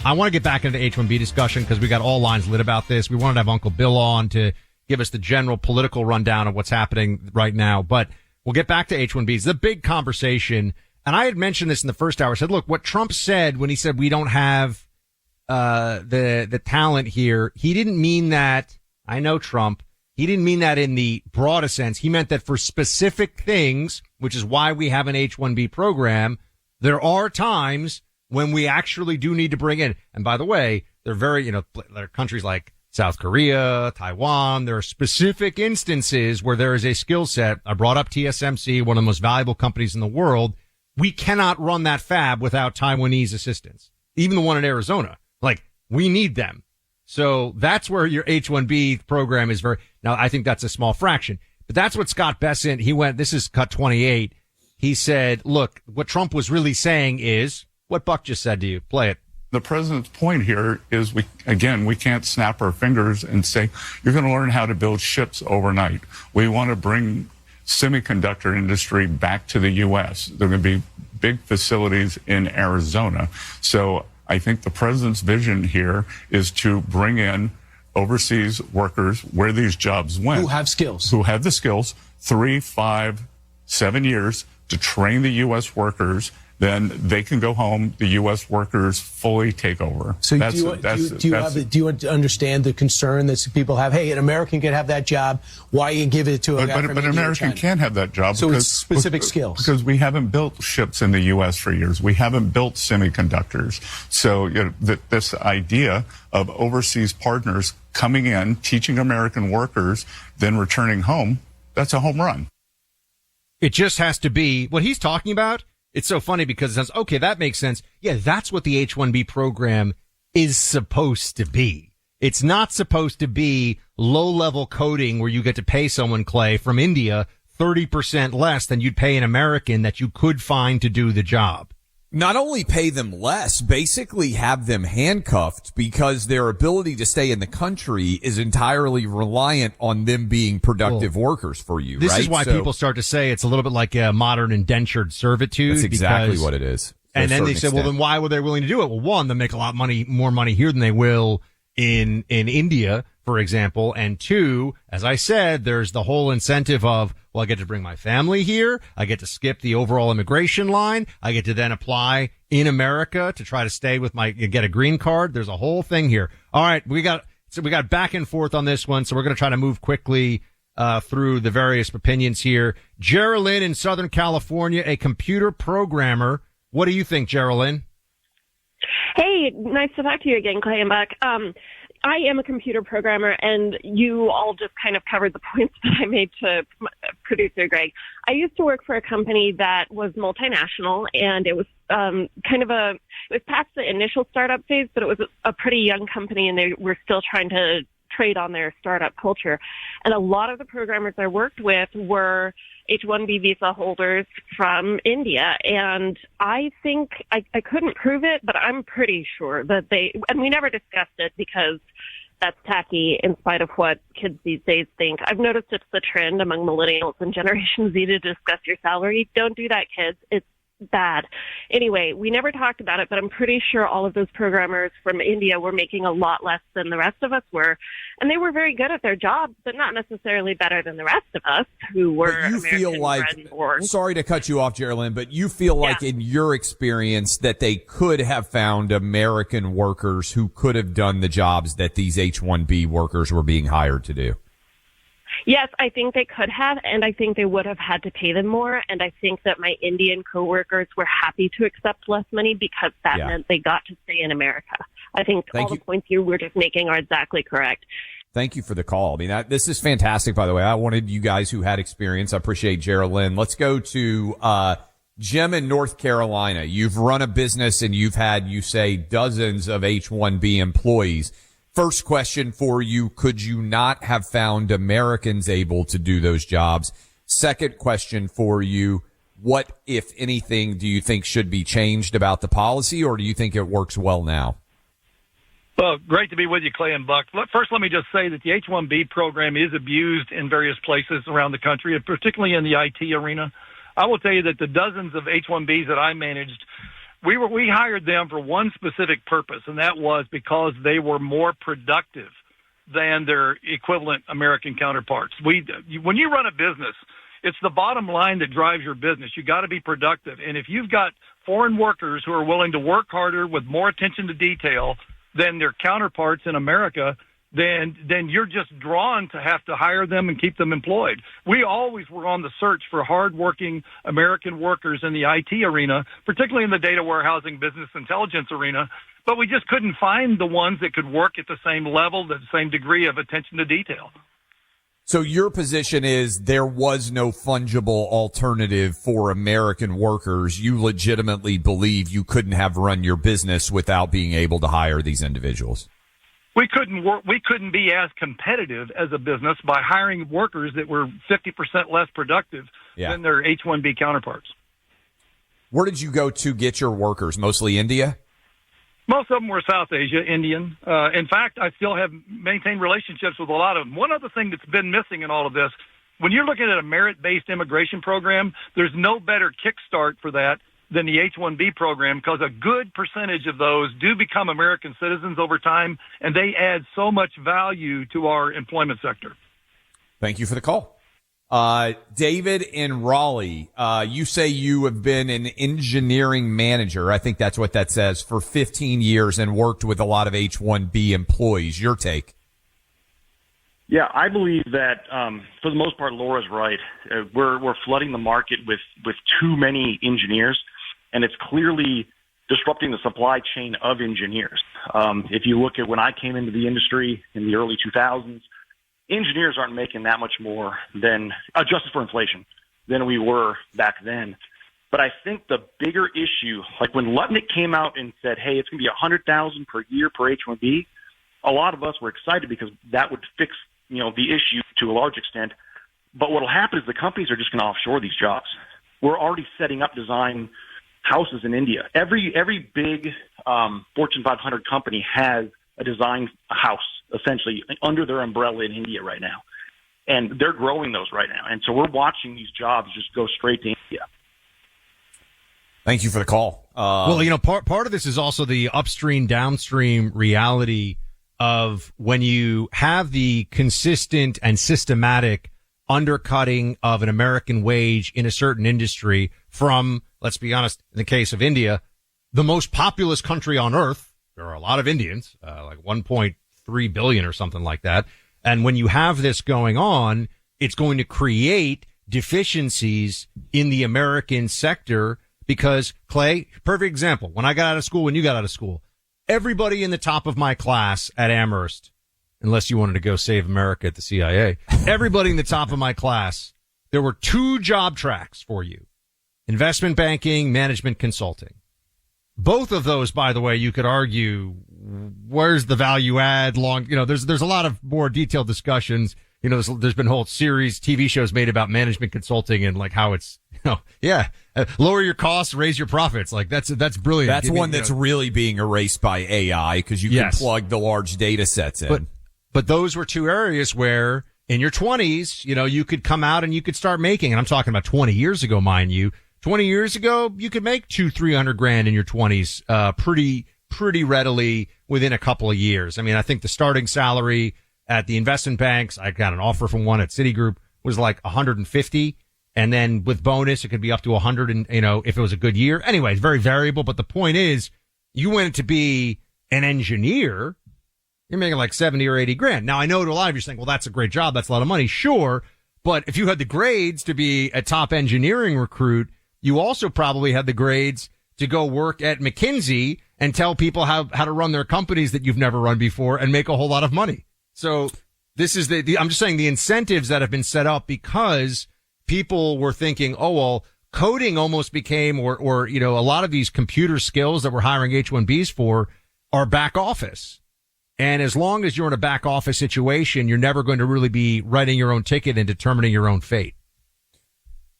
I want to get back into the H-1B discussion because we got all lines lit about this. We wanted to have Uncle Bill on to give us the general political rundown of what's happening right now. But we'll get back to H-1Bs. The big conversation, and I had mentioned this in the first hour, I said, look, what Trump said when he said we don't have the talent here, he didn't mean that. I know Trump. He didn't mean that in the broadest sense. He meant that for specific things, which is why we have an H-1B program, there are times when we actually do need to bring in. And by the way, they're very, there are countries like South Korea, Taiwan. There are specific instances where there is a skill set. I brought up TSMC, one of the most valuable companies in the world. We cannot run that fab without Taiwanese assistance. Even the one in Arizona. We need them. So that's where your H-1B program is now I think that's a small fraction, but that's what Scott Bessent, this is cut 28. He said, look, what Trump was really saying is what Buck just said to you. Play it. The president's point here is we can't snap our fingers and say, you're going to learn how to build ships overnight. We want to bring semiconductor industry back to the U.S. There are going to be big facilities in Arizona. So I think the president's vision here is to bring in overseas workers where these jobs went. Who have skills. Who have the skills, 3, 5, 7 years to train the U.S. workers. Then they can go home. The U.S. workers fully take over. So do you understand the concern that people have? Hey, an American can have that job. Why you give it to a guy from But an India or American China? can't have that job. So because, it's specific skills. Because we haven't built ships in the U.S. for years. We haven't built semiconductors. So this idea of overseas partners coming in, teaching American workers, then returning home, that's a home run. It just has to be what he's talking about. It's so funny because it sounds, okay, that makes sense. Yeah, that's what the H-1B program is supposed to be. It's not supposed to be low-level coding where you get to pay someone, Clay, from India 30% less than you'd pay an American that you could find to do the job. Not only pay them less, basically have them handcuffed because their ability to stay in the country is entirely reliant on them being productive workers for you, This right? is why people start to say it's a little bit like a modern indentured servitude. That's exactly what it is. And then they say, well, then why were they willing to do it? Well, one, they make a lot more money here than they will in India, for example. And two, as I said, there's the whole incentive of, well, I get to bring my family here. I get to skip the overall immigration line. I get to then apply in America to try to stay with get a green card. There's a whole thing here. All right. We got back and forth on this one. So we're going to try to move quickly, through the various opinions here. Geraldine in Southern California, a computer programmer. What do you think, Geraldine? Hey, nice to talk to you again, Clay and Buck. I am a computer programmer, and you all just kind of covered the points that I made to producer Greg. I used to work for a company that was multinational, and it was it was past the initial startup phase, but it was a pretty young company, and they were still trying to trade on their startup culture. And a lot of the programmers I worked with were H-1B visa holders from India. And I think I couldn't prove it, but I'm pretty sure that and we never discussed it because that's tacky in spite of what kids these days think. I've noticed it's the trend among millennials and Generation Z to discuss your salary. Don't do that, kids. It's bad. Anyway, we never talked about it, but I'm pretty sure all of those programmers from India were making a lot less than the rest of us were. And they were very good at their jobs, but not necessarily better than the rest of us who were American bred and born. Sorry to cut you off, Geraldine, but you feel like in your experience that they could have found American workers who could have done the jobs that these H-1B workers were being hired to do. Yes, I think they could have, and I think they would have had to pay them more. And I think that my Indian coworkers were happy to accept less money because that meant they got to stay in America. I think the points you were just making are exactly correct. Thank you for the call. I mean, this is fantastic, by the way. I wanted you guys who had experience. I appreciate Geraldine. Let's go to Jim in North Carolina. You've run a business and you've had, you say, dozens of H-1B employees. First question for you, could you not have found Americans able to do those jobs? Second question for you, what, if anything, do you think should be changed about the policy, or do you think it works well now? Well, great to be with you, Clay and Buck. First, let me just say that the H-1B program is abused in various places around the country, and particularly in the IT arena. I will tell you that the dozens of H-1Bs that I managed, we hired them for one specific purpose, and that was because they were more productive than their equivalent American counterparts. When you run a business, it's the bottom line that drives your business. You got to be productive. And if you've got foreign workers who are willing to work harder with more attention to detail than their counterparts in America, then you're just drawn to have to hire them and keep them employed. We always were on the search for hardworking American workers in the IT arena, particularly in the data warehousing business intelligence arena, but we just couldn't find the ones that could work at the same level, the same degree of attention to detail. So your position is there was no fungible alternative for American workers. You legitimately believe you couldn't have run your business without being able to hire these individuals. We couldn't be as competitive as a business by hiring workers that were 50% less productive than their H-1B counterparts. Where did you go to get your workers? Mostly India? Most of them were South Asia, Indian. In fact, I still have maintained relationships with a lot of them. One other thing that's been missing in all of this, when you're looking at a merit-based immigration program, there's no better kickstart for that than the H-1B program, because a good percentage of those do become American citizens over time, and they add so much value to our employment sector. Thank you for the call. David in Raleigh, you say you have been an engineering manager. I think that's what that says, for 15 years and worked with a lot of H-1B employees. Your take? Yeah, I believe that for the most part, Laura's right. We're flooding the market with too many engineers, and it's clearly disrupting the supply chain of engineers. If you look at when I came into the industry in the early 2000s, engineers aren't making that much more than, adjusted for inflation, than we were back then. But I think the bigger issue, like when Lutnick came out and said, hey, it's going to be $100,000 per year per H-1B, a lot of us were excited because that would fix the issue to a large extent. But what will happen is the companies are just going to offshore these jobs. We're already setting up design houses in India. Every big Fortune 500 company has a design house, essentially, under their umbrella in India right now. And they're growing those right now. And so we're watching these jobs just go straight to India. Thank you for the call. Well, part of this is also the upstream, downstream reality of when you have the consistent and systematic undercutting of an American wage in a certain industry from, let's be honest, in the case of India, the most populous country on earth. There are a lot of Indians, like 1.3 billion or something like that. And when you have this going on, it's going to create deficiencies in the American sector because, Clay, perfect example. When I got out of school, when you got out of school, everybody in the top of my class at Amherst, unless you wanted to go save America at the CIA, everybody in the top of my class, there were 2 job tracks for you: investment banking, management consulting. Both of those, by the way, you could argue, where's the value add there's a lot of more detailed discussions. There's been whole series, TV shows made about management consulting and like how it's, lower your costs, raise your profits. Like that's brilliant. That's one that's really being erased by AI because you can plug the large data sets in. But those were 2 areas where in your 20s, you could come out and you could start making, and I'm talking about 20 years ago, mind you, 20 years ago, you could make $200,000-300,000 in your 20s, pretty readily within a couple of years. I mean, I think the starting salary at the investment banks, I got an offer from one at Citigroup, was like 150. And then with bonus, it could be up to 100 and, if it was a good year. Anyway, it's very variable. But the point is, you went to be an engineer, you're making like 70 or 80 grand. Now, I know to a lot of you saying, well, that's a great job. That's a lot of money. Sure. But if you had the grades to be a top engineering recruit, you also probably had the grades to go work at McKinsey and tell people how to run their companies that you've never run before and make a whole lot of money. So this is I'm just saying the incentives that have been set up because people were thinking, oh, well, coding almost became, or a lot of these computer skills that we're hiring H-1Bs for are back office. And as long as you're in a back office situation, you're never going to really be writing your own ticket and determining your own fate.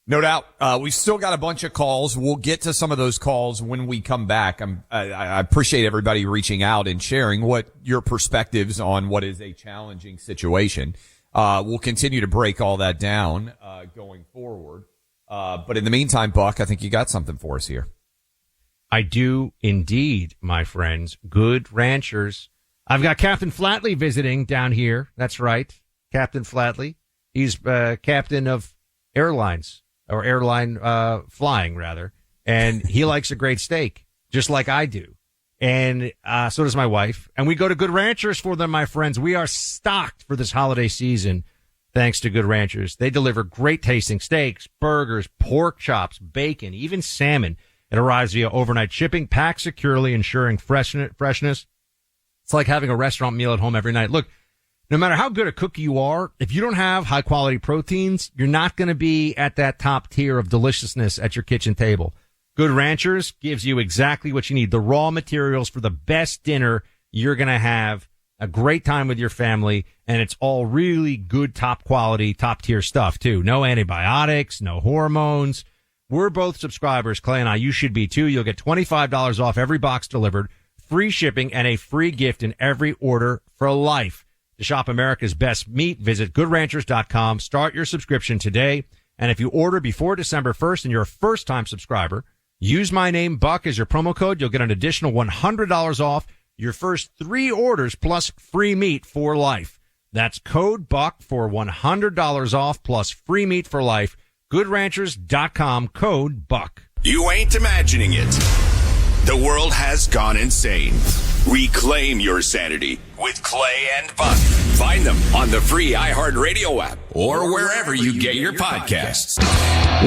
No doubt. We've still got a bunch of calls. We'll get to some of those calls when we come back. I appreciate everybody reaching out and sharing what your perspectives on what is a challenging situation. We'll continue to break all that down, going forward. But in the meantime, Buck, I think you got something for us here. I do indeed, my friends. Good ranchers. I've got Captain Flatley visiting down here. That's right. Captain Flatley. He's, captain of airlines. Or airline flying, rather. And he likes a great steak, just like I do. And so does my wife. And we go to Good Ranchers for them, my friends. We are stocked for this holiday season, thanks to Good Ranchers. They deliver great tasting steaks, burgers, pork chops, bacon, even salmon. It arrives via overnight shipping, packed securely, ensuring freshness. It's like having a restaurant meal at home every night. Look, no matter how good a cook you are, if you don't have high quality proteins, you're not going to be at that top tier of deliciousness at your kitchen table. Good Ranchers gives you exactly what you need. The raw materials for the best dinner you're going to have a great time with your family. And it's all really good, top quality, top tier stuff too. No antibiotics, no hormones. We're both subscribers, Clay and I. You should be too. You'll get $25 off every box delivered, free shipping, and a free gift in every order for life. To shop America's best meat, visit goodranchers.com. Start your subscription today. And if you order before December 1st and you're a first-time subscriber, Use my name, Buck, as your promo code. You'll get an additional $100 off your first 3 orders plus free meat for life. That's code BUCK for $100 off plus free meat for life. GoodRanchers.com, code BUCK. You ain't imagining it. The world has gone insane. Reclaim your sanity with Clay and Buck. Find them on the free iHeartRadio app or wherever you get your podcasts.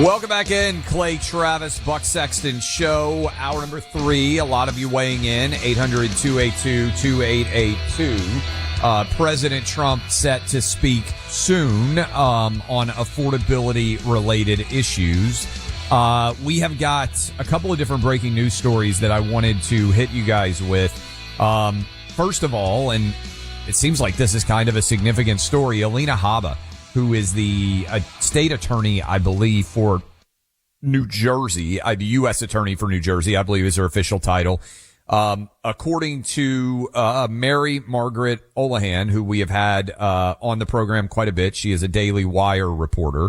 Welcome back in. Clay, Travis, Buck Sexton Show. Hour number 3. A lot of you weighing in. 800-282-2882. President Trump set to speak soon on affordability-related issues. We have got a couple of different breaking news stories that I wanted to hit you guys with. First of all, and it seems like this is kind of a significant story, Alina Habba, who is the state attorney, I believe, for New Jersey, the U.S. attorney for New Jersey, I believe is her official title. According to Mary Margaret Olahan, who we have had on the program quite a bit, she is a Daily Wire reporter.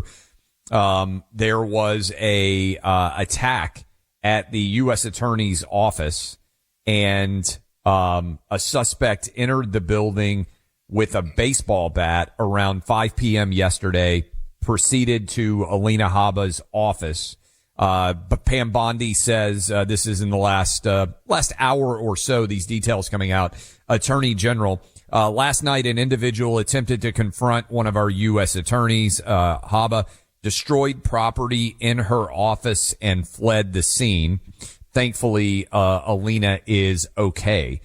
There was a attack at the U.S. attorney's office, and a suspect entered the building with a baseball bat around 5 p.m. yesterday, proceeded to Alina Habba's office. But Pam Bondi says this is in the last hour or so, these details coming out. Attorney General, last night an individual attempted to confront one of our U.S. attorneys. Habba destroyed property in her office and fled the scene. Thankfully, Alina is okay.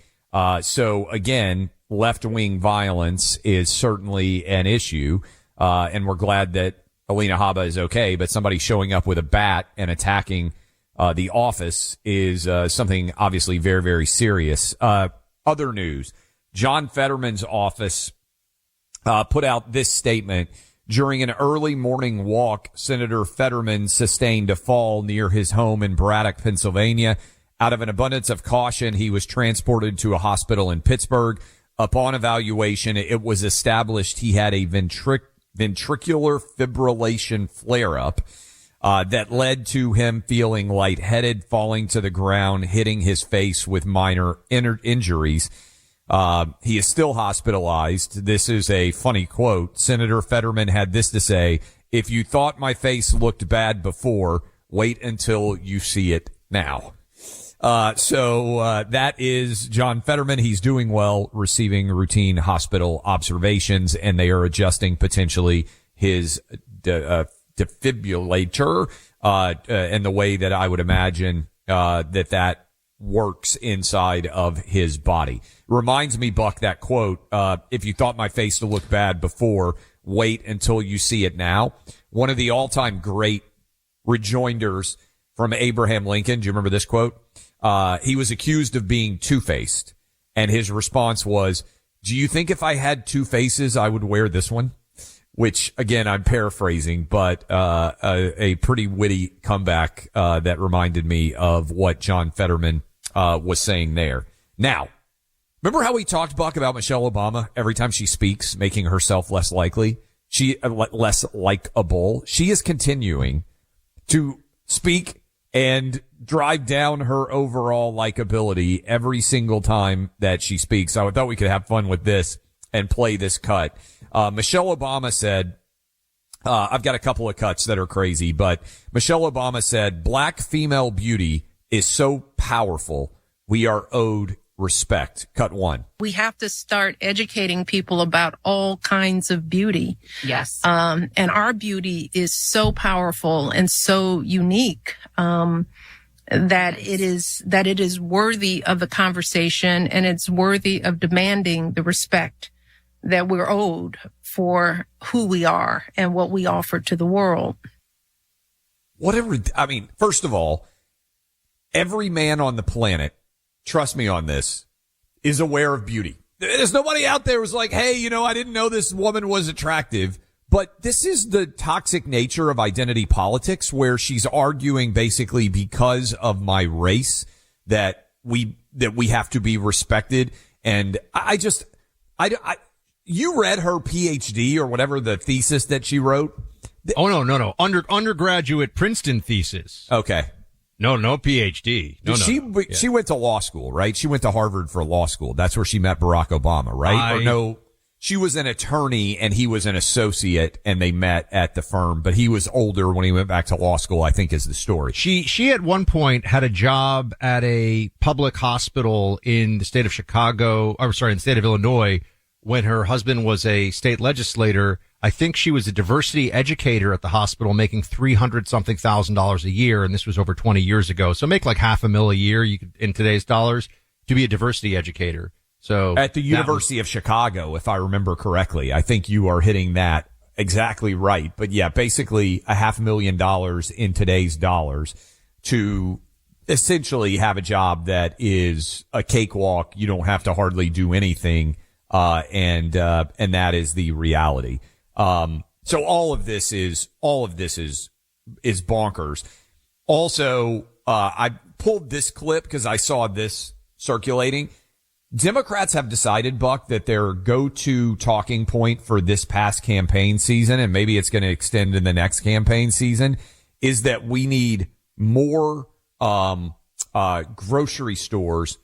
So again, left-wing violence is certainly an issue. And we're glad that Alina Habba is okay, but somebody showing up with a bat and attacking the office is something obviously very, very serious. Other news, John Fetterman's office put out this statement. During an early morning walk, Senator Fetterman sustained a fall near his home in Braddock, Pennsylvania. Out of an abundance of caution, he was transported to a hospital in Pittsburgh. Upon evaluation, it was established he had a ventricular fibrillation flare-up that led to him feeling lightheaded, falling to the ground, hitting his face with minor injuries. He is still hospitalized. This is a funny quote. Senator Fetterman had this to say: "If you thought my face looked bad before, wait until you see it now." So that is John Fetterman. He's doing well, receiving routine hospital observations, and they are adjusting potentially his defibrillator, and the way that I would imagine that works inside of his body. Reminds me, Buck, that quote, if you thought my face looked bad before, wait until you see it now. One of the all-time great rejoinders from Abraham Lincoln. Do you remember this quote? He was accused of being two-faced, and his response was, "Do you think if I had two faces, I would wear this one?" Which, again, I'm paraphrasing, but a pretty witty comeback that reminded me of what John Fetterman was saying there. Now, remember how we talked, Buck, about Michelle Obama every time she speaks, making herself less likely? Less likable. She is continuing to speak and drive down her overall likability every single time that she speaks. So I thought we could have fun with this and play this cut. Michelle Obama said, I've got a couple of cuts that are crazy, but Michelle Obama said, "Black female beauty is so powerful, we are owed respect." Cut 1. We have to start educating people about all kinds of beauty. Yes. And our beauty is so powerful and so unique, that it is worthy of the conversation, and it's worthy of demanding the respect that we're owed for who we are and what we offer to the world. First of all, every man on the planet, trust me on this, is aware of beauty. There's nobody out there who's like, hey, I didn't know this woman was attractive. But this is the toxic nature of identity politics, where she's arguing basically because of my race that we have to be respected. And you read her PhD or whatever, the thesis that she wrote? Oh, no. Undergraduate Princeton thesis. Okay. No PhD. She went to law school, right? She went to Harvard for law school. That's where she met Barack Obama, right? Or no, she was an attorney and he was an associate and they met at the firm, but he was older when he went back to law school, I think is the story. She at one point had a job at a public hospital in the state of in the state of Illinois when her husband was a state legislator. I think she was a diversity educator at the hospital making $300,000 a year. And this was over 20 years ago. So make like $500,000 a year in today's dollars to be a diversity educator. So at the University of Chicago, if I remember correctly, I think you are hitting that exactly right. But yeah, basically $500,000 in today's dollars to essentially have a job that is a cakewalk. You don't have to hardly do anything. And that is the reality. So all of this is bonkers. Also, I pulled this clip because I saw this circulating. Democrats have decided, Buck, that their go-to talking point for this past campaign season, and maybe it's going to extend in the next campaign season, is that we need more, grocery stores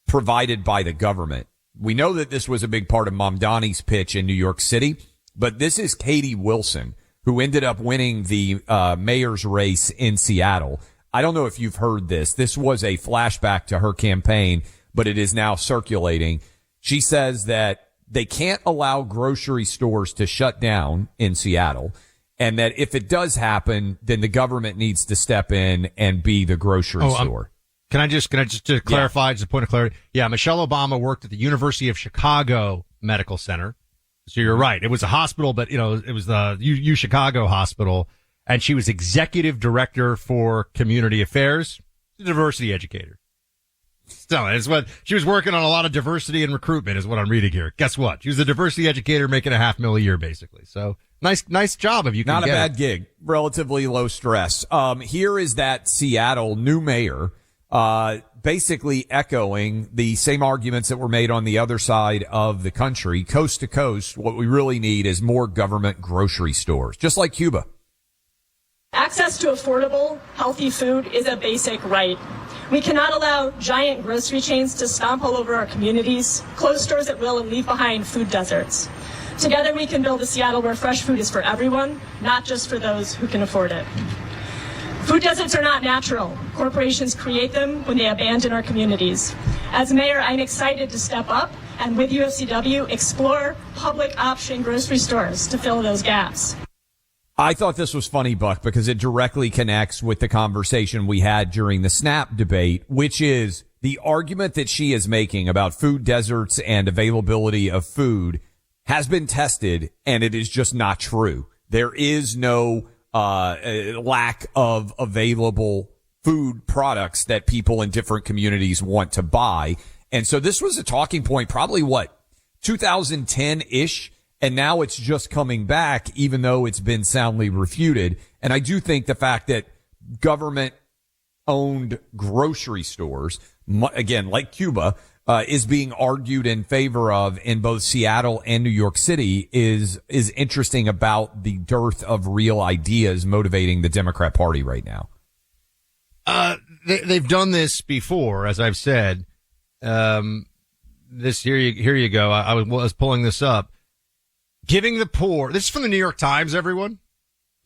provided by the government. We know that this was a big part of Mamdani's pitch in New York City, but this is Katie Wilson, who ended up winning the mayor's race in Seattle. I don't know if you've heard this. This was a flashback to her campaign, but it is now circulating. She says that they can't allow grocery stores to shut down in Seattle, and that if it does happen, then the government needs to step in and be the grocery store. Can I just to clarify, just a point of clarity? Yeah, Michelle Obama worked at the University of Chicago Medical Center. So you're right. It was a hospital, but it was the U Chicago Hospital, and she was executive director for community affairs, diversity educator. So it's what she was working on, a lot of diversity and recruitment is what I'm reading here. Guess what? She was a diversity educator making $500,000 a year, basically. So nice job if you can Not a get bad it. gig. Relatively low stress. Here is that Seattle new mayor, basically echoing the same arguments that were made on the other side of the country, coast to coast. What we really need is more government grocery stores, just like Cuba. Access to affordable, healthy food is a basic right. We cannot allow giant grocery chains to stomp all over our communities, close stores at will, and leave behind food deserts. Together we can build a Seattle where fresh food is for everyone, not just for those who can afford it. Food deserts are not natural. Corporations create them when they abandon our communities. As mayor, I'm excited to step up and with UFCW explore public option grocery stores to fill those gaps. I thought this was funny, Buck, because it directly connects with the conversation we had during the SNAP debate, which is the argument that she is making about food deserts and availability of food has been tested, and it is just not true. There is no lack of available food products that people in different communities want to buy. And so this was a talking point probably 2010-ish. And now it's just coming back, even though it's been soundly refuted. And I do think the fact that government owned grocery stores, again, like Cuba, is being argued in favor of in both Seattle and New York City is interesting about the dearth of real ideas motivating the Democrat Party right now. They've done this before, as I've said. Here you go. I was pulling this up. Giving the poor, this is from the New York Times, everyone.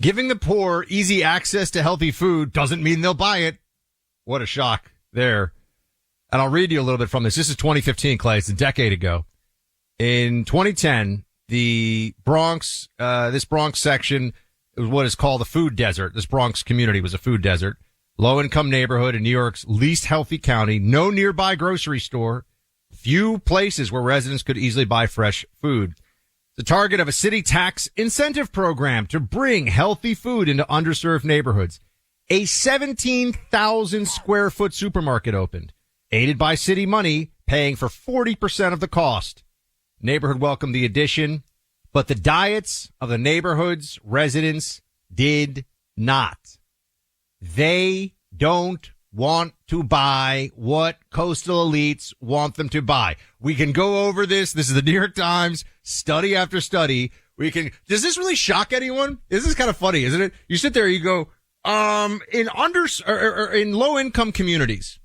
Giving the poor easy access to healthy food doesn't mean they'll buy it. What a shock there. And I'll read you a little bit from this. This is 2015, Clay. It's a decade ago. In 2010, the Bronx, this Bronx section was what is called a food desert. This Bronx community was a food desert. Low-income neighborhood in New York's least healthy county. No nearby grocery store. Few places where residents could easily buy fresh food. The target of a city tax incentive program to bring healthy food into underserved neighborhoods. A 17,000 square foot supermarket opened, aided by city money, paying for 40% of the cost. Neighborhood welcomed the addition, but the diets of the neighborhood's residents did not. They don't want to buy what coastal elites want them to buy. We can go over this. This is the New York Times, study after study. Does this really shock anyone? This is kind of funny, isn't it? You sit there, you go, In low-income communities,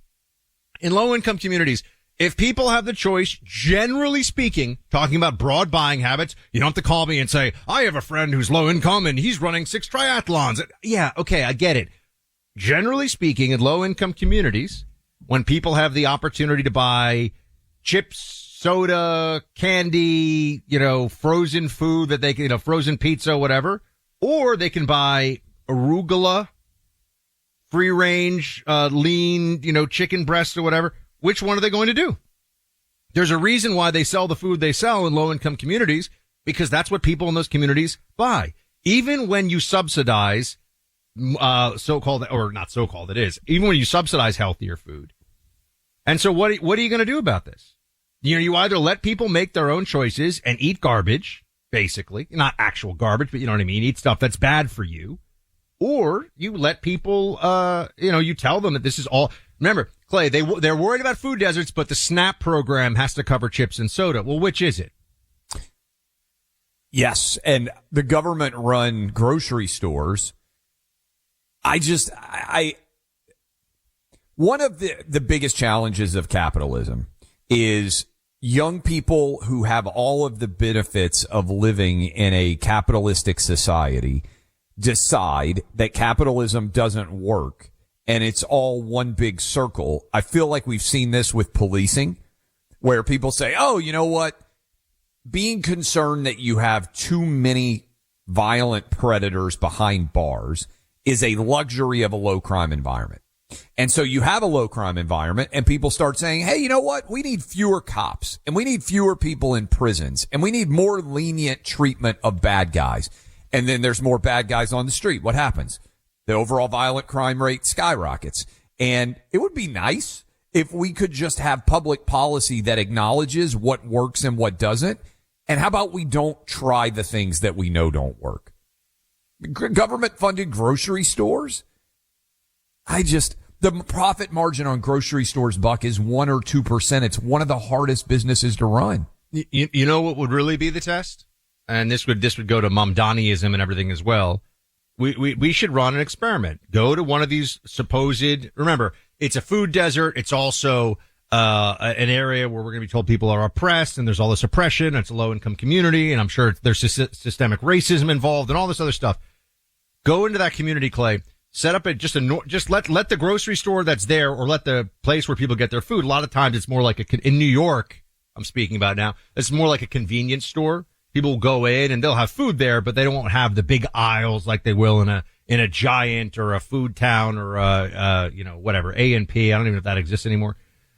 if people have the choice, generally speaking, talking about broad buying habits, you don't have to call me and say, I have a friend who's low income and he's running 6 triathlons. Yeah, okay, I get it. Generally speaking, in low-income communities, when people have the opportunity to buy chips, soda, candy, frozen food that they can, frozen pizza, whatever, or they can buy arugula, free range, lean, chicken breast or whatever. Which one are they going to do? There's a reason why they sell the food they sell in low income communities, because that's what people in those communities buy. Even when you subsidize, so-called, or not so-called, it is, even when you subsidize healthier food. And so what are you going to do about this? You either let people make their own choices and eat garbage, basically, not actual garbage, but you know what I mean? Eat stuff that's bad for you. Or you let people, you tell them that this is all. Remember, Clay, they're worried about food deserts, but the SNAP program has to cover chips and soda. Well, which is it? Yes, and the government-run grocery stores. One of the biggest challenges of capitalism is young people who have all of the benefits of living in a capitalistic society decide that capitalism doesn't work and it's all one big circle. I feel like we've seen this with policing, where people say, oh, you know what? Being concerned that you have too many violent predators behind bars is a luxury of a low crime environment. And so you have a low crime environment and people start saying, hey, you know what? We need fewer cops and we need fewer people in prisons and we need more lenient treatment of bad guys. And then there's more bad guys on the street. What happens? The overall violent crime rate skyrockets. And it would be nice if we could just have public policy that acknowledges what works and what doesn't. And how about we don't try the things that we know don't work? Government funded grocery stores? The profit margin on grocery stores, Buck, is 1 or 2%. It's one of the hardest businesses to run. You know what would really be the test? And this would go to Mamdaniism and everything as well. We should run an experiment. Go to one of these supposed, remember, it's a food desert. It's also, an area where we're going to be told people are oppressed and there's all this oppression. It's a low income community. And I'm sure there's systemic racism involved and all this other stuff. Go into that community, Clay. Set up just let the grocery store that's there, or let the place where people get their food. A lot of times it's more like in New York, I'm speaking about now, it's more like a convenience store. People will go in and they'll have food there, but they won't have the big aisles like they will in a Giant or a Food Town or whatever, A&P. I don't even know if that exists anymore.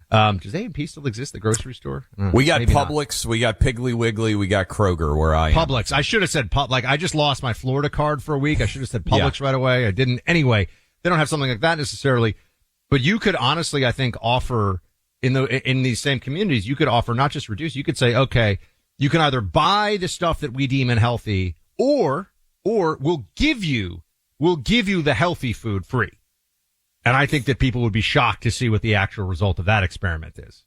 Does A&P still exist, the grocery store? We got Publix, not. We got Piggly Wiggly, we got Kroger where I am. Publix. I should have said I just lost my Florida card for a week. I should have said Publix right away. I didn't. Anyway, they don't have something like that necessarily, but you could honestly, I think, offer in these same communities, you could offer not just reduce, you could say, okay, you can either buy the stuff that we deem unhealthy or we'll give you the healthy food free. And I think that people would be shocked to see what the actual result of that experiment is.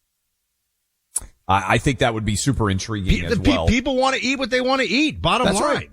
I think that would be super intriguing as well. People want to eat what they want to eat, bottom line. Right.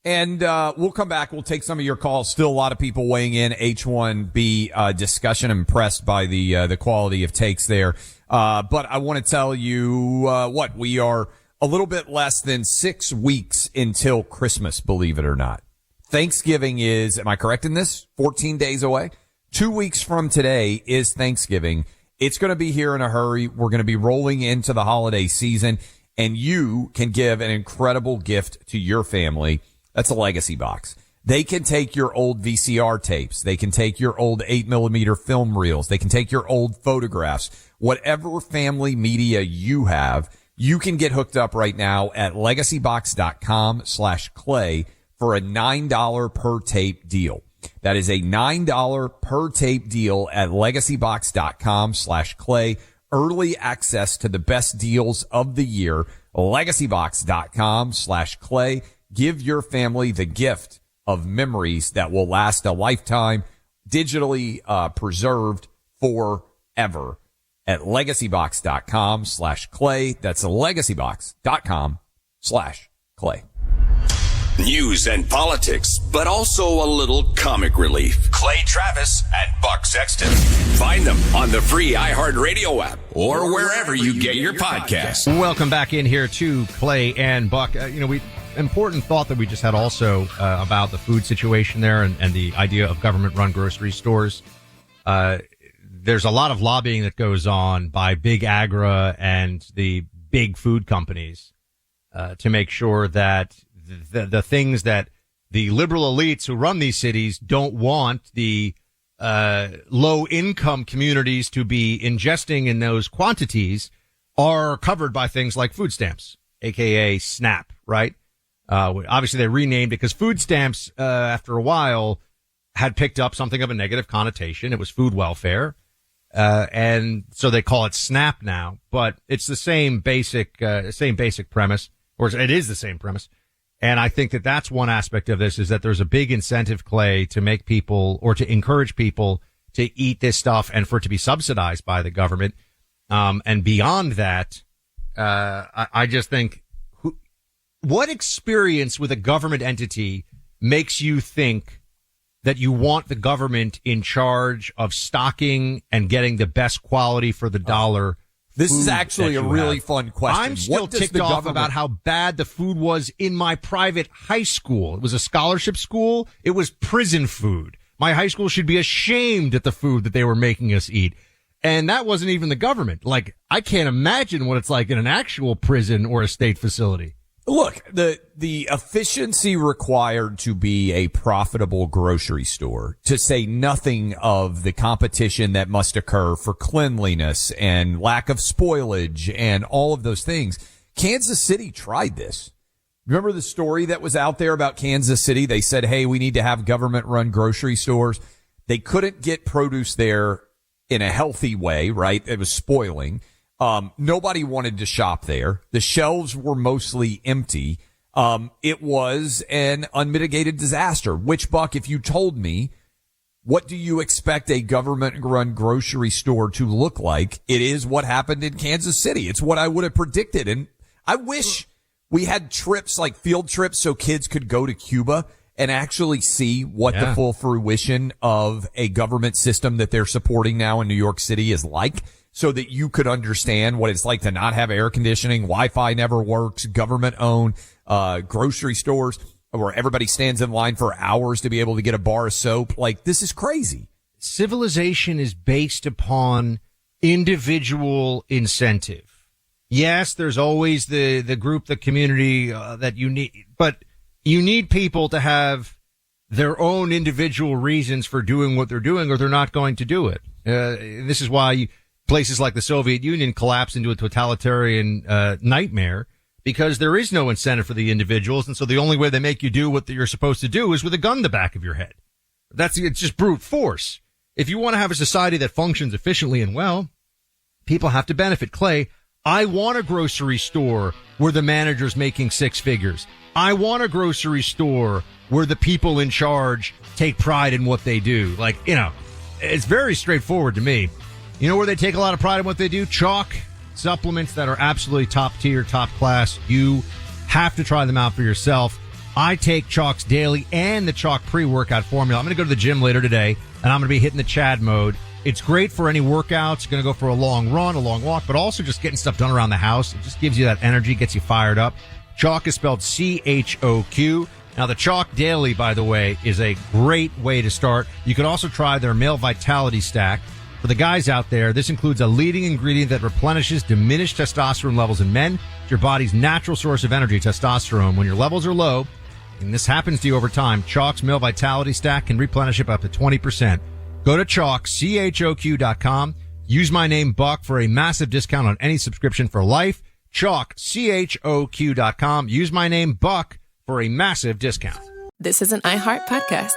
And we'll come back. We'll take some of your calls. Still a lot of people weighing in. H1B discussion. Impressed by the quality of takes there. But I want to tell you we are a little bit less than 6 weeks until Christmas, believe it or not. Thanksgiving is, am I correct in this? 14 days away. 2 weeks from today is Thanksgiving. It's going to be here in a hurry. We're going to be rolling into the holiday season, and you can give an incredible gift to your family. That's a legacy box. They can take your old VCR tapes. They can take your old 8mm film reels. They can take your old photographs. Whatever family media you have, you can get hooked up right now at legacybox.com/Clay for a $9 per tape deal. That is a $9 per tape deal at legacybox.com/Clay. Early access to the best deals of the year. Legacybox.com/Clay. Give your family the gift of memories that will last a lifetime, digitally preserved forever at legacybox.com/Clay. That's legacybox.com/Clay. news and politics, but also a little comic relief. Clay Travis and Buck Sexton. Find them on the free iHeartRadio app or wherever you get your podcasts. Welcome back in here to Clay and Buck. Important thought that we just had also about the food situation there and the idea of government-run grocery stores. There's a lot of lobbying that goes on by big agra and the big food companies to make sure that the things that the liberal elites who run these cities don't want the low-income communities to be ingesting in those quantities are covered by things like food stamps, aka SNAP, right? Obviously they renamed it because food stamps, after a while, had picked up something of a negative connotation. It was food welfare. And so they call it SNAP now, but it's the same basic premise, or it is the same premise. And I think that that's one aspect of this, is that there's a big incentive, Clay, to make people, or to encourage people to eat this stuff and for it to be subsidized by the government. And beyond that, I just think, what experience with a government entity makes you think that you want the government in charge of stocking and getting the best quality for the dollar? This is actually a really fun question. I'm still ticked off about how bad the food was in my private high school. It was a scholarship school. It was prison food. My high school should be ashamed at the food that they were making us eat. And that wasn't even the government. Like, I can't imagine what it's like in an actual prison or a state facility. Look, the efficiency required to be a profitable grocery store, to say nothing of the competition that must occur for cleanliness and lack of spoilage and all of those things. Kansas City tried this. Remember the story that was out there about Kansas City? They said, hey, we need to have government-run grocery stores. They couldn't get produce there in a healthy way, right? It was spoiling. Nobody wanted to shop there. The shelves were mostly empty. It was an unmitigated disaster, which, Buck, if you told me, what do you expect a government-run grocery store to look like? It is what happened in Kansas City. It's what I would have predicted. And I wish we had trips, like field trips, so kids could go to Cuba and actually see what the full fruition of a government system that they're supporting now in New York City is like, so that you could understand what it's like to not have air conditioning, Wi-Fi never works, government-owned grocery stores where everybody stands in line for hours to be able to get a bar of soap. Like, this is crazy. Civilization is based upon individual incentive. Yes, there's always the group, the community that you need, but you need people to have their own individual reasons for doing what they're doing, or they're not going to do it. This is why places like the Soviet Union collapsed into a totalitarian nightmare, because there is no incentive for the individuals, and so the only way they make you do what you're supposed to do is with a gun to the back of your head. It's just brute force. If you want to have a society that functions efficiently and well, people have to benefit. Clay, I want a grocery store where the manager's making six figures. I want a grocery store where the people in charge take pride in what they do. Like, it's very straightforward to me. You know where they take a lot of pride in what they do? Chalk supplements that are absolutely top tier, top class. You have to try them out for yourself. I take Chalk's daily and the Chalk pre-workout formula. I'm going to go to the gym later today, and I'm going to be hitting the Chad mode. It's great for any workouts. Going to go for a long run, a long walk, but also just getting stuff done around the house. It just gives you that energy, gets you fired up. Chalk is spelled CHOQ. Now, the Chalk Daily, by the way, is a great way to start. You can also try their Male Vitality Stack. For the guys out there, this includes a leading ingredient that replenishes diminished testosterone levels in men. It's your body's natural source of energy, testosterone. When your levels are low, and this happens to you over time, Chalk's Male Vitality Stack can replenish it up to 20%. Go to Chalk, CHOQ.com. Use my name, Buck, for a massive discount on any subscription for life. Chalk, CHOQ.com. Use my name, Buck, for a massive discount. This is an iHeart podcast.